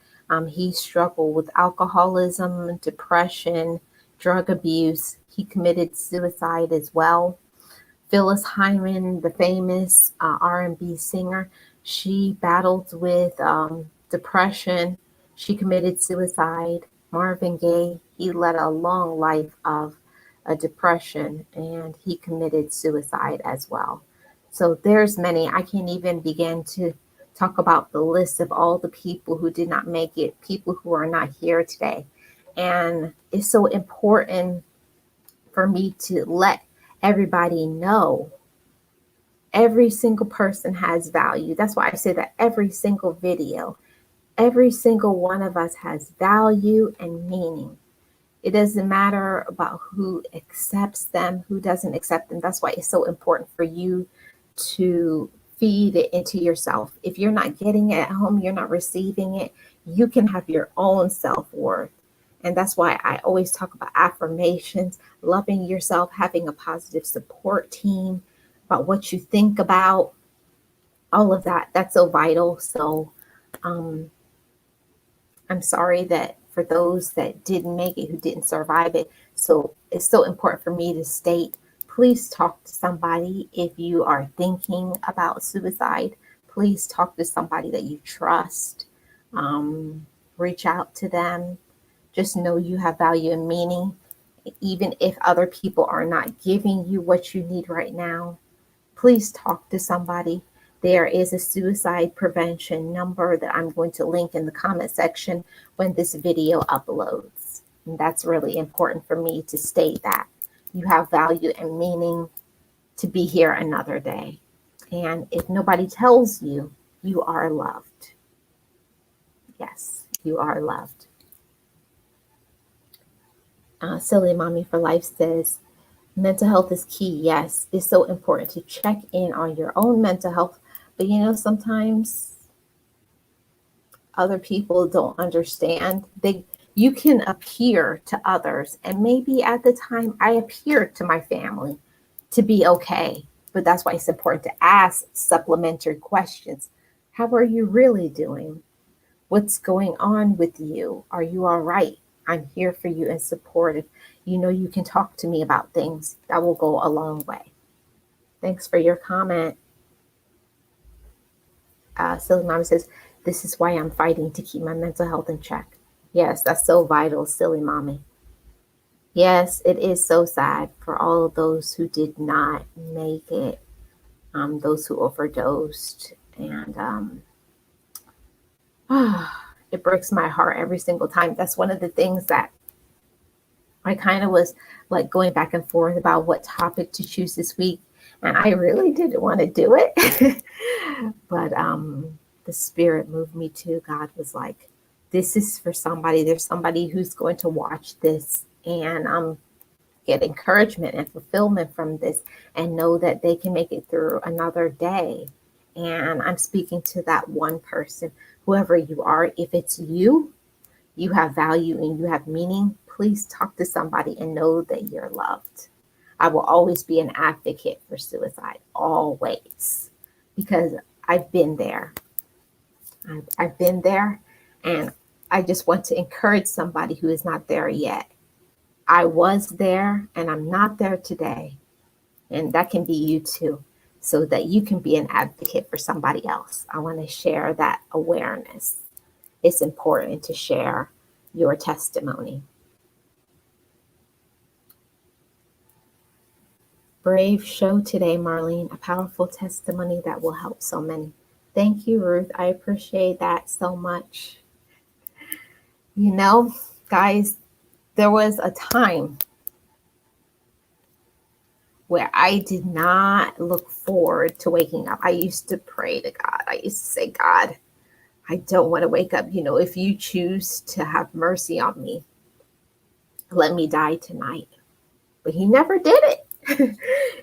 he struggled with alcoholism, depression, drug abuse. He committed suicide as well. Phyllis Hyman, the famous R&B singer, she battled with depression. She committed suicide. Marvin Gaye, he led a long life of depression, and he committed suicide as well. So there's many. I can't even begin to talk about the list of all the people who did not make it, people who are not here today. And it's so important for me to let everybody know every single person has value. That's why I say that every single video, every single one of us has value and meaning. It doesn't matter about who accepts them, who doesn't accept them. That's why it's so important for you to feed it into yourself. If you're not getting it at home, you're not receiving it, you can have your own self worth. And that's why I always talk about affirmations, loving yourself, having a positive support team, about what you think about, all of that. That's so vital. So um, I'm sorry that for those that didn't make it, who didn't survive it. So it's so important for me to state, please talk to somebody if you are thinking about suicide. Please talk to somebody that you trust. Um, Reach out to them. Just know you have value and meaning. Even if other people are not giving you what you need right now, please talk to somebody. There is a suicide prevention number that I'm going to link in the comment section when this video uploads. And that's really important for me to state that you have value and meaning to be here another day. And if nobody tells you, you are loved. Yes, you are loved. Silly Mommy for Life says, mental health is key. Yes, it's so important to check in on your own mental health. But sometimes other people don't understand. You can appear to others, and maybe at the time I appeared to my family to be okay. But that's why it's important to ask supplementary questions. How are you really doing? What's going on with you? Are you all right? I'm here for you and supportive. You can talk to me about things. That will go a long way. Thanks for your comment. Silly Mama says, this is why I'm fighting to keep my mental health in check. Yes, that's so vital, Silly Mommy. Yes, it is so sad for all of those who did not make it, those who overdosed. And it breaks my heart every single time. That's one of the things that I kind of was like going back and forth about what topic to choose this week. And I really didn't want to do it. But the Spirit moved me to. God was like, this is for somebody. There's somebody who's going to watch this and get encouragement and fulfillment from this and know that they can make it through another day. And I'm speaking to that one person, whoever you are. If it's you, you have value and you have meaning, please talk to somebody and know that you're loved. I will always be an advocate for suicide, always, because I've been there. I've been there, and I just want to encourage somebody who is not there yet. I was there, and I'm not there today, and that can be you too, so that you can be an advocate for somebody else. I want to share that awareness. it's important to share your testimony. Brave show today, Marlene. A powerful testimony that will help so many. Thank you, Ruth. I appreciate that so much. You know, guys, there was a time where I did not look forward to waking up. I used to pray to God. I used to say, God, I don't want to wake up. You know, if you choose to have mercy on me, let me die tonight. But he never did it.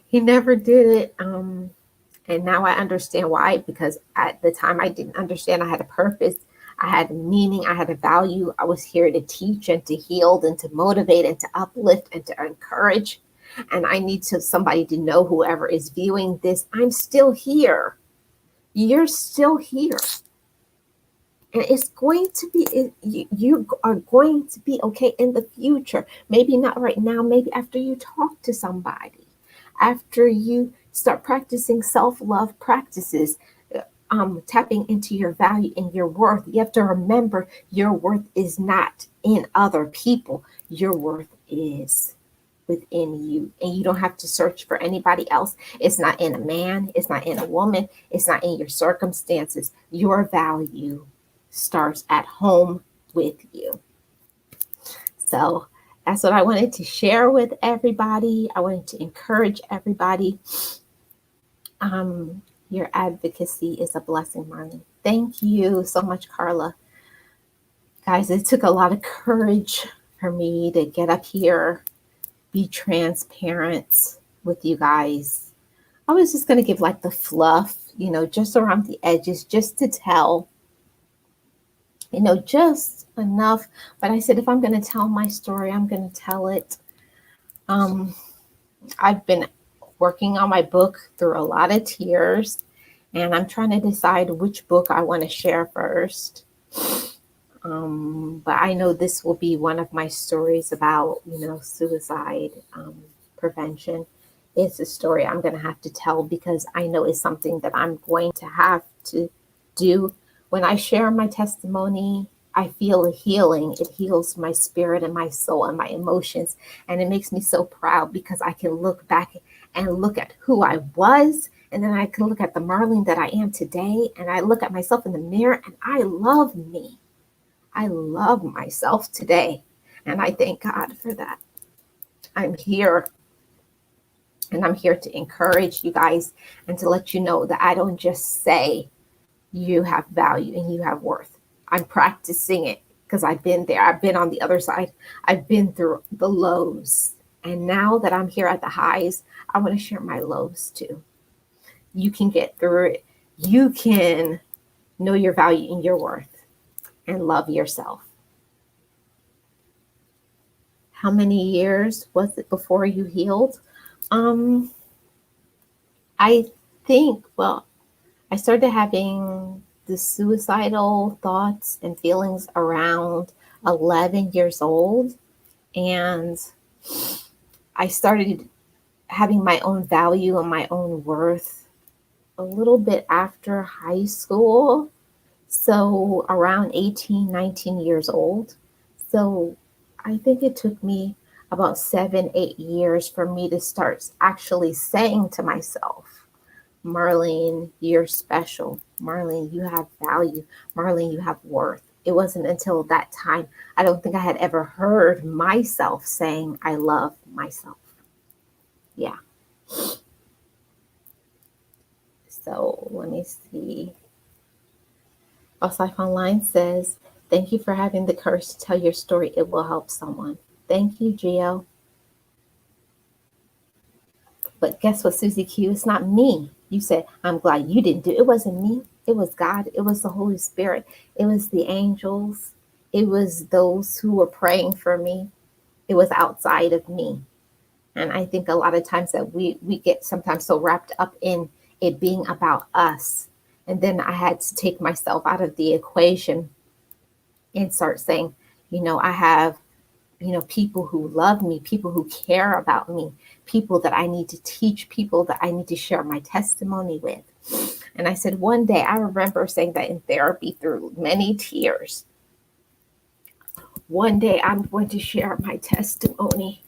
He never did it. And now I understand why, because at the time I didn't understand. I had a purpose, I had a meaning, I had a value. I was here to teach and to heal and to motivate and to uplift and to encourage. And I need somebody to know, whoever is viewing this, I'm still here. You're still here. And it's going to be, you are going to be okay in the future. Maybe not right now, maybe after you talk to somebody, after you start practicing self-love practices, tapping into your value and your worth. You have to remember your worth is not in other people. Your worth is within you, and you don't have to search for anybody else. It's not in a man, it's not in a woman, it's not in your circumstances. Your value starts at home with you. So that's what I wanted to share with everybody. I wanted to encourage everybody. Your advocacy is a blessing, Marlene. Thank you so much, Carla. Guys, it took a lot of courage for me to get up here, be transparent with you guys. I was just going to give like the fluff, just around the edges, just to tell, just enough. But I said, if I'm going to tell my story, I'm going to tell it. I've been working on my book through a lot of tears, and I'm trying to decide which book I want to share first. But I know this will be one of my stories about, suicide prevention. It's a story I'm going to have to tell, because I know it's something that I'm going to have to do. When I share my testimony, I feel a healing. It heals my spirit and my soul and my emotions. And it makes me so proud, because I can look back and look at who I was. And then I can look at the Marlene that I am today. And I look at myself in the mirror, and I love me. I love myself today. And I thank God for that. I'm here. And I'm here to encourage you guys and to let you know that I don't just say you have value and you have worth. I'm practicing it, because I've been there. I've been on the other side. I've been through the lows. And now that I'm here at the highs, I want to share my lows too. You can get through it. You can know your value and your worth and love yourself. How many years was it before you healed? I think, I started having the suicidal thoughts and feelings around 11 years old. And I started having my own value and my own worth a little bit after high school. So around 18, 19 years old. So I think it took me about 7, 8 years for me to start actually saying to myself, Marlene, you're special. Marlene, you have value. Marlene, you have worth. It wasn't until that time, I don't think I had ever heard myself saying, I love myself. Yeah. So let me see. Boss Life Online says, thank you for having the courage to tell your story. It will help someone. Thank you, Gio. But guess what, Susie Q? It's not me. You said, I'm glad you didn't do it. It wasn't me. It was God. It was the Holy Spirit. It was the angels. It was those who were praying for me. It was outside of me. And I think a lot of times that we get sometimes so wrapped up in it being about us. And then I had to take myself out of the equation and start saying, I have, people who love me, people who care about me, people that I need to teach, people that I need to share my testimony with. And I said, one day, I remember saying that in therapy through many tears. One day I'm going to share my testimony.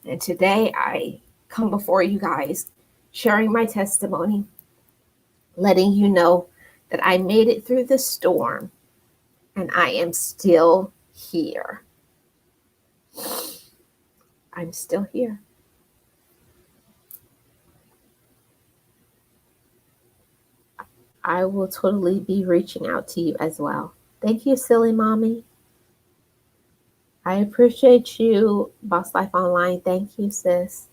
And today I come before you guys sharing my testimony, letting you know that I made it through the storm and I am still here. I'm still here. I will totally be reaching out to you as well. Thank you, silly mommy. I appreciate you, Boss Life Online. Thank you, sis.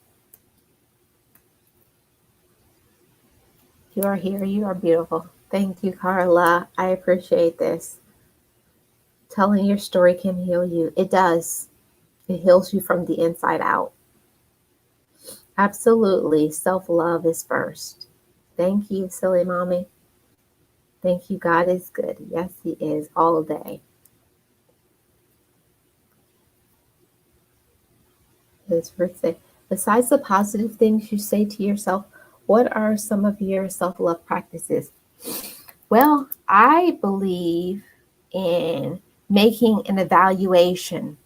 You are here. You are beautiful. Thank you, Carla. I appreciate this. Telling your story can heal you. It does. It heals you from the inside out. Absolutely. Self love is first. Thank you, silly mommy. Thank you. God is good. Yes, He is all day. His birthday. Besides the positive things you say to yourself, what are some of your self love practices? Well, I believe in making an evaluation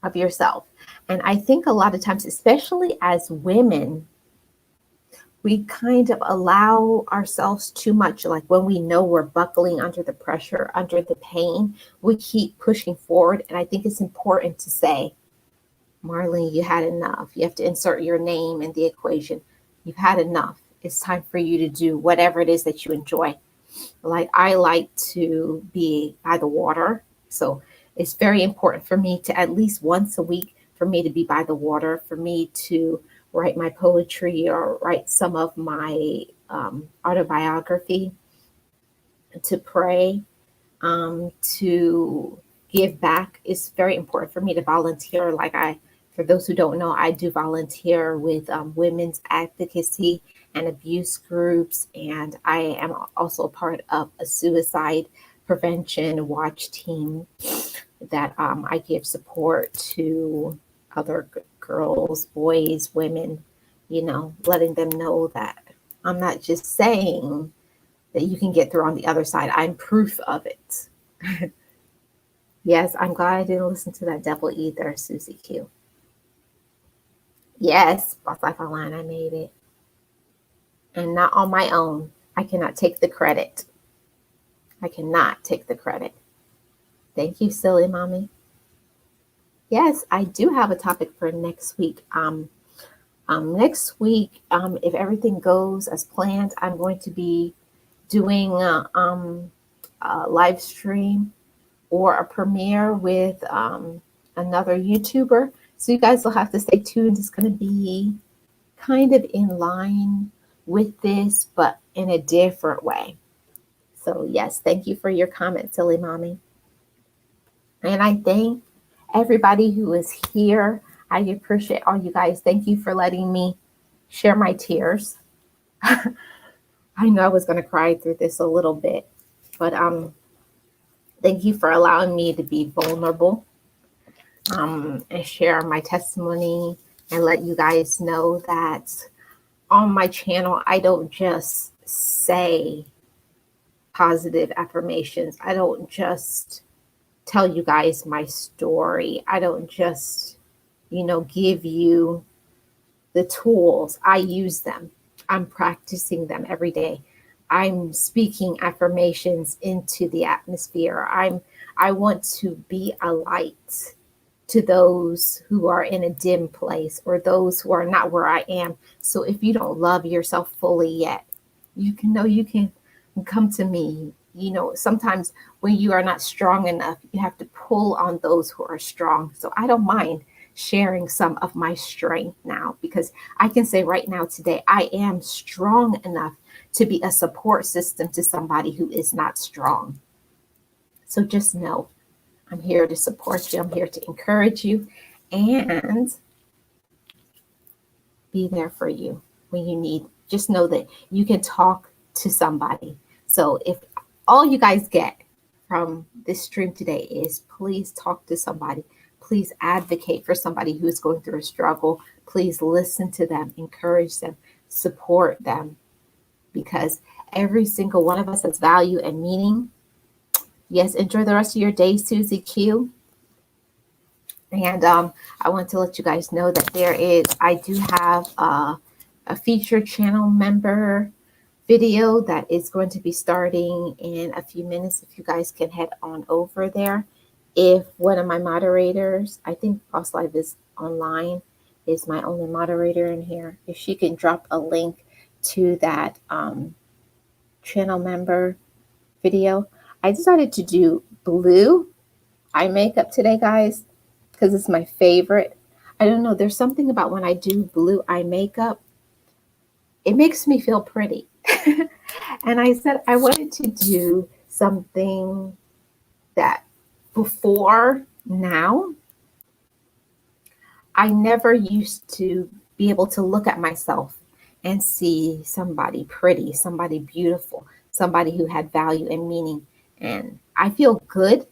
of yourself. And I think a lot of times, especially as women, we kind of allow ourselves too much. Like when we know we're buckling under the pressure, under the pain, we keep pushing forward. And I think it's important to say, Marlene, you had enough. You have to insert your name in the equation. You've had enough. It's time for you to do whatever it is that you enjoy. Like I like to be by the water. So it's very important for me to at least once a week for me to be by the water, for me to write my poetry or write some of my autobiography, to pray, to give back. It's very important for me to volunteer. For those who don't know, I do volunteer with women's advocacy and abuse groups, and I am also part of a suicide prevention watch team that I give support to other girls, boys, women, letting them know that I'm not just saying that you can get through on the other side. I'm proof of it. Yes, I'm glad I didn't listen to that devil either, Susie Q. Yes, Boss Life Online, I made it. And not on my own. I cannot take the credit. I cannot take the credit. Thank you, silly mommy. Yes, I do have a topic for next week. Next week, if everything goes as planned, I'm going to be doing a live stream or a premiere with another YouTuber. So you guys will have to stay tuned. It's going to be kind of in line with this, but in a different way. So yes, thank you for your comment, silly mommy. And I thank everybody who is here. I appreciate all you guys. Thank you for letting me share my tears. I know I was going to cry through this a little bit, but thank you for allowing me to be vulnerable and share my testimony and let you guys know that on my channel, I don't just say positive affirmations. I don't just tell you guys my story. I don't just, give you the tools. I use them. I'm practicing them every day. I'm speaking affirmations into the atmosphere. I want to be a light to those who are in a dim place or those who are not where I am. So if you don't love yourself fully yet, you can come to me. Sometimes when you are not strong enough, you have to pull on those who are strong. So I don't mind sharing some of my strength now, because I can say right now today, I am strong enough to be a support system to somebody who is not strong. So just know I'm here to support you. I'm here to encourage you and be there for you when you need. Just know that you can talk to somebody. So if all you guys get from this stream today is please talk to somebody. Please advocate for somebody who is going through a struggle. Please listen to them, encourage them, support them. because every single one of us has value and meaning. Yes, enjoy the rest of your day, Susie Q. And I want to let you guys know that I do have a featured channel member video that is going to be starting in a few minutes. If you guys can head on over there. If one of my moderators, I think Boss Live is online, is my only moderator in here, if she can drop a link to that channel member video. I decided to do blue eye makeup today, guys, because it's my favorite. I don't know, there's something about when I do blue eye makeup, it makes me feel pretty. And I said I wanted to do something that before now, I never used to be able to look at myself and see somebody pretty, somebody beautiful, somebody who had value and meaning. And I feel good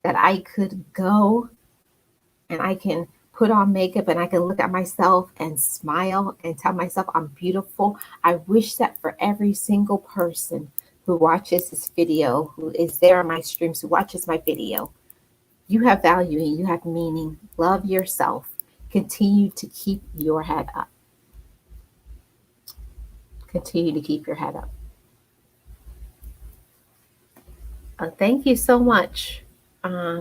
that I could go and I can put on makeup and I can look at myself and smile and tell myself I'm beautiful. I wish that for every single person who watches this video, who is there on my streams, who watches my video, you have value and you have meaning. Love yourself. Continue to keep your head up. Continue to keep your head up. Thank you so much,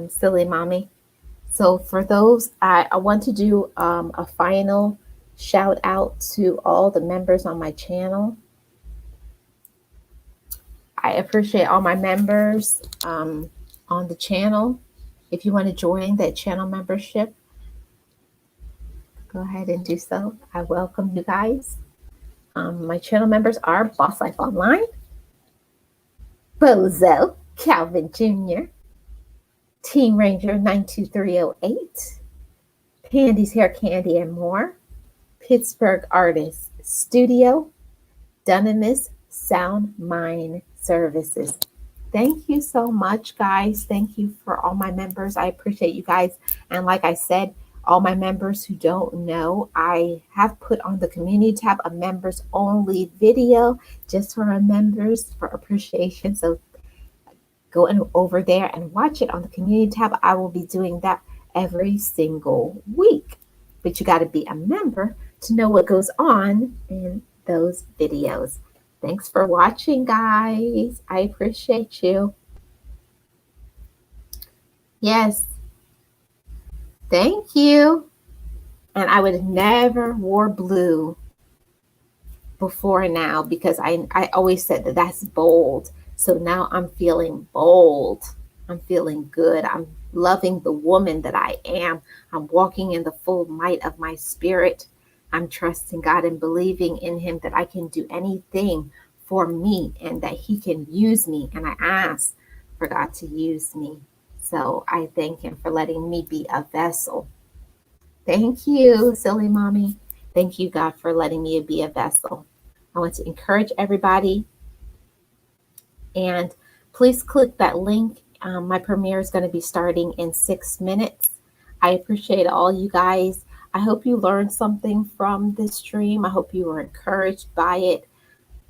Silly Mommy. So for those, I want to do a final shout out to all the members on my channel. I appreciate all my members on the channel. If you want to join that channel membership, go ahead and do so. I welcome you guys. My channel members are Boss Life Online, Bozo, Calvin Jr., Team Ranger 92308, Pandy's Hair Candy and More, Pittsburgh Artist Studio, Dunamis Sound Mind Services. Thank you so much, guys. Thank you for all my members. I appreciate you guys. And like I said, all my members who don't know, I have put on the community tab a members only video just for our members for appreciation. So go over there and watch it on the community tab. I will be doing that every single week. But you got to be a member to know what goes on in those videos. Thanks for watching, guys. I appreciate you. Yes. Thank you. And I would have never wore blue before now because I always said that that's bold. So now I'm feeling bold. I'm feeling good. I'm loving the woman that I am. I'm walking in the full might of my spirit. I'm trusting God and believing in Him that I can do anything for me and that He can use me. And I ask for God to use me. So I thank Him for letting me be a vessel. Thank you, Silly Mommy. Thank you, God, for letting me be a vessel. I want to encourage everybody. And please click that link. My premiere is going to be starting in 6 minutes. I appreciate all you guys. I hope you learned something from this stream. I hope you were encouraged by it.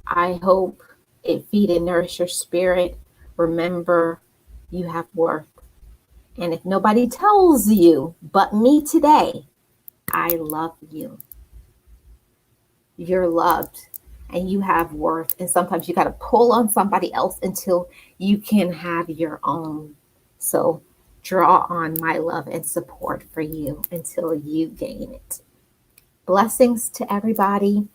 I hope it feed and nourish your spirit. Remember, you have worth. And if nobody tells you but me today, I love you. You're loved and you have worth. And sometimes you got to pull on somebody else until you can have your own. So draw on my love and support for you until you gain it. Blessings to everybody.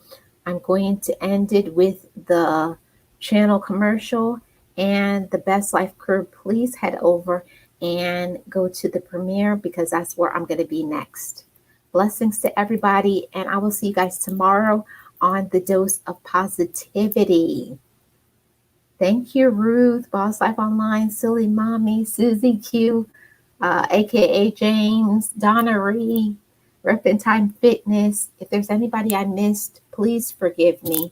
I'm going to end it with the channel commercial and the Best Life crew. Please head over and go to the premiere because that's where I'm going to be next. Blessings to everybody, and I will see you guys tomorrow on the Dose of Positivity. Thank you, Ruth, Boss Life Online, Silly Mommy, Susie Q, aka James, Donna Ree, Rep in Time Fitness. If there's anybody I missed, please forgive me.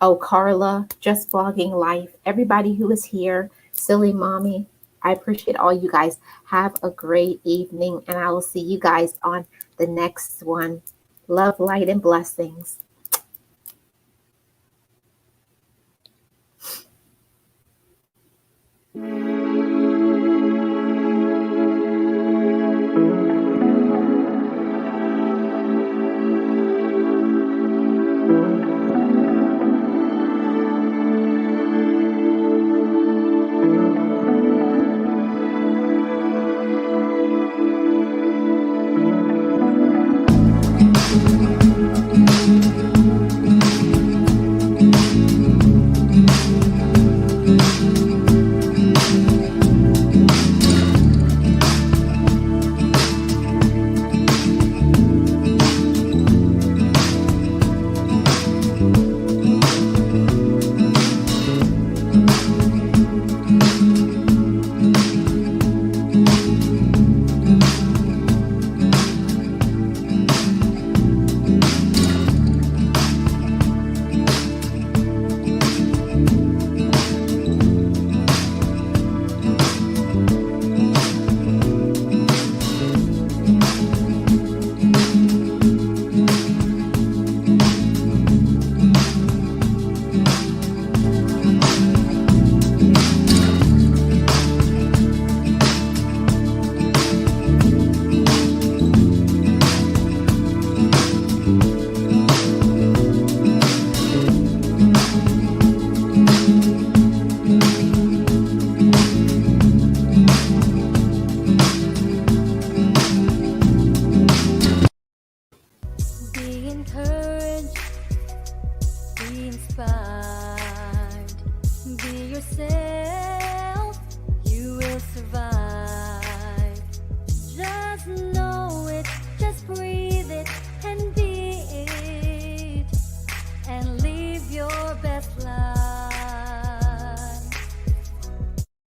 Oh, Carla, Just Blogging Life, everybody who is here, Silly Mommy, I appreciate all you guys. Have a great evening, and I will see you guys on the next one. Love, light, and blessings.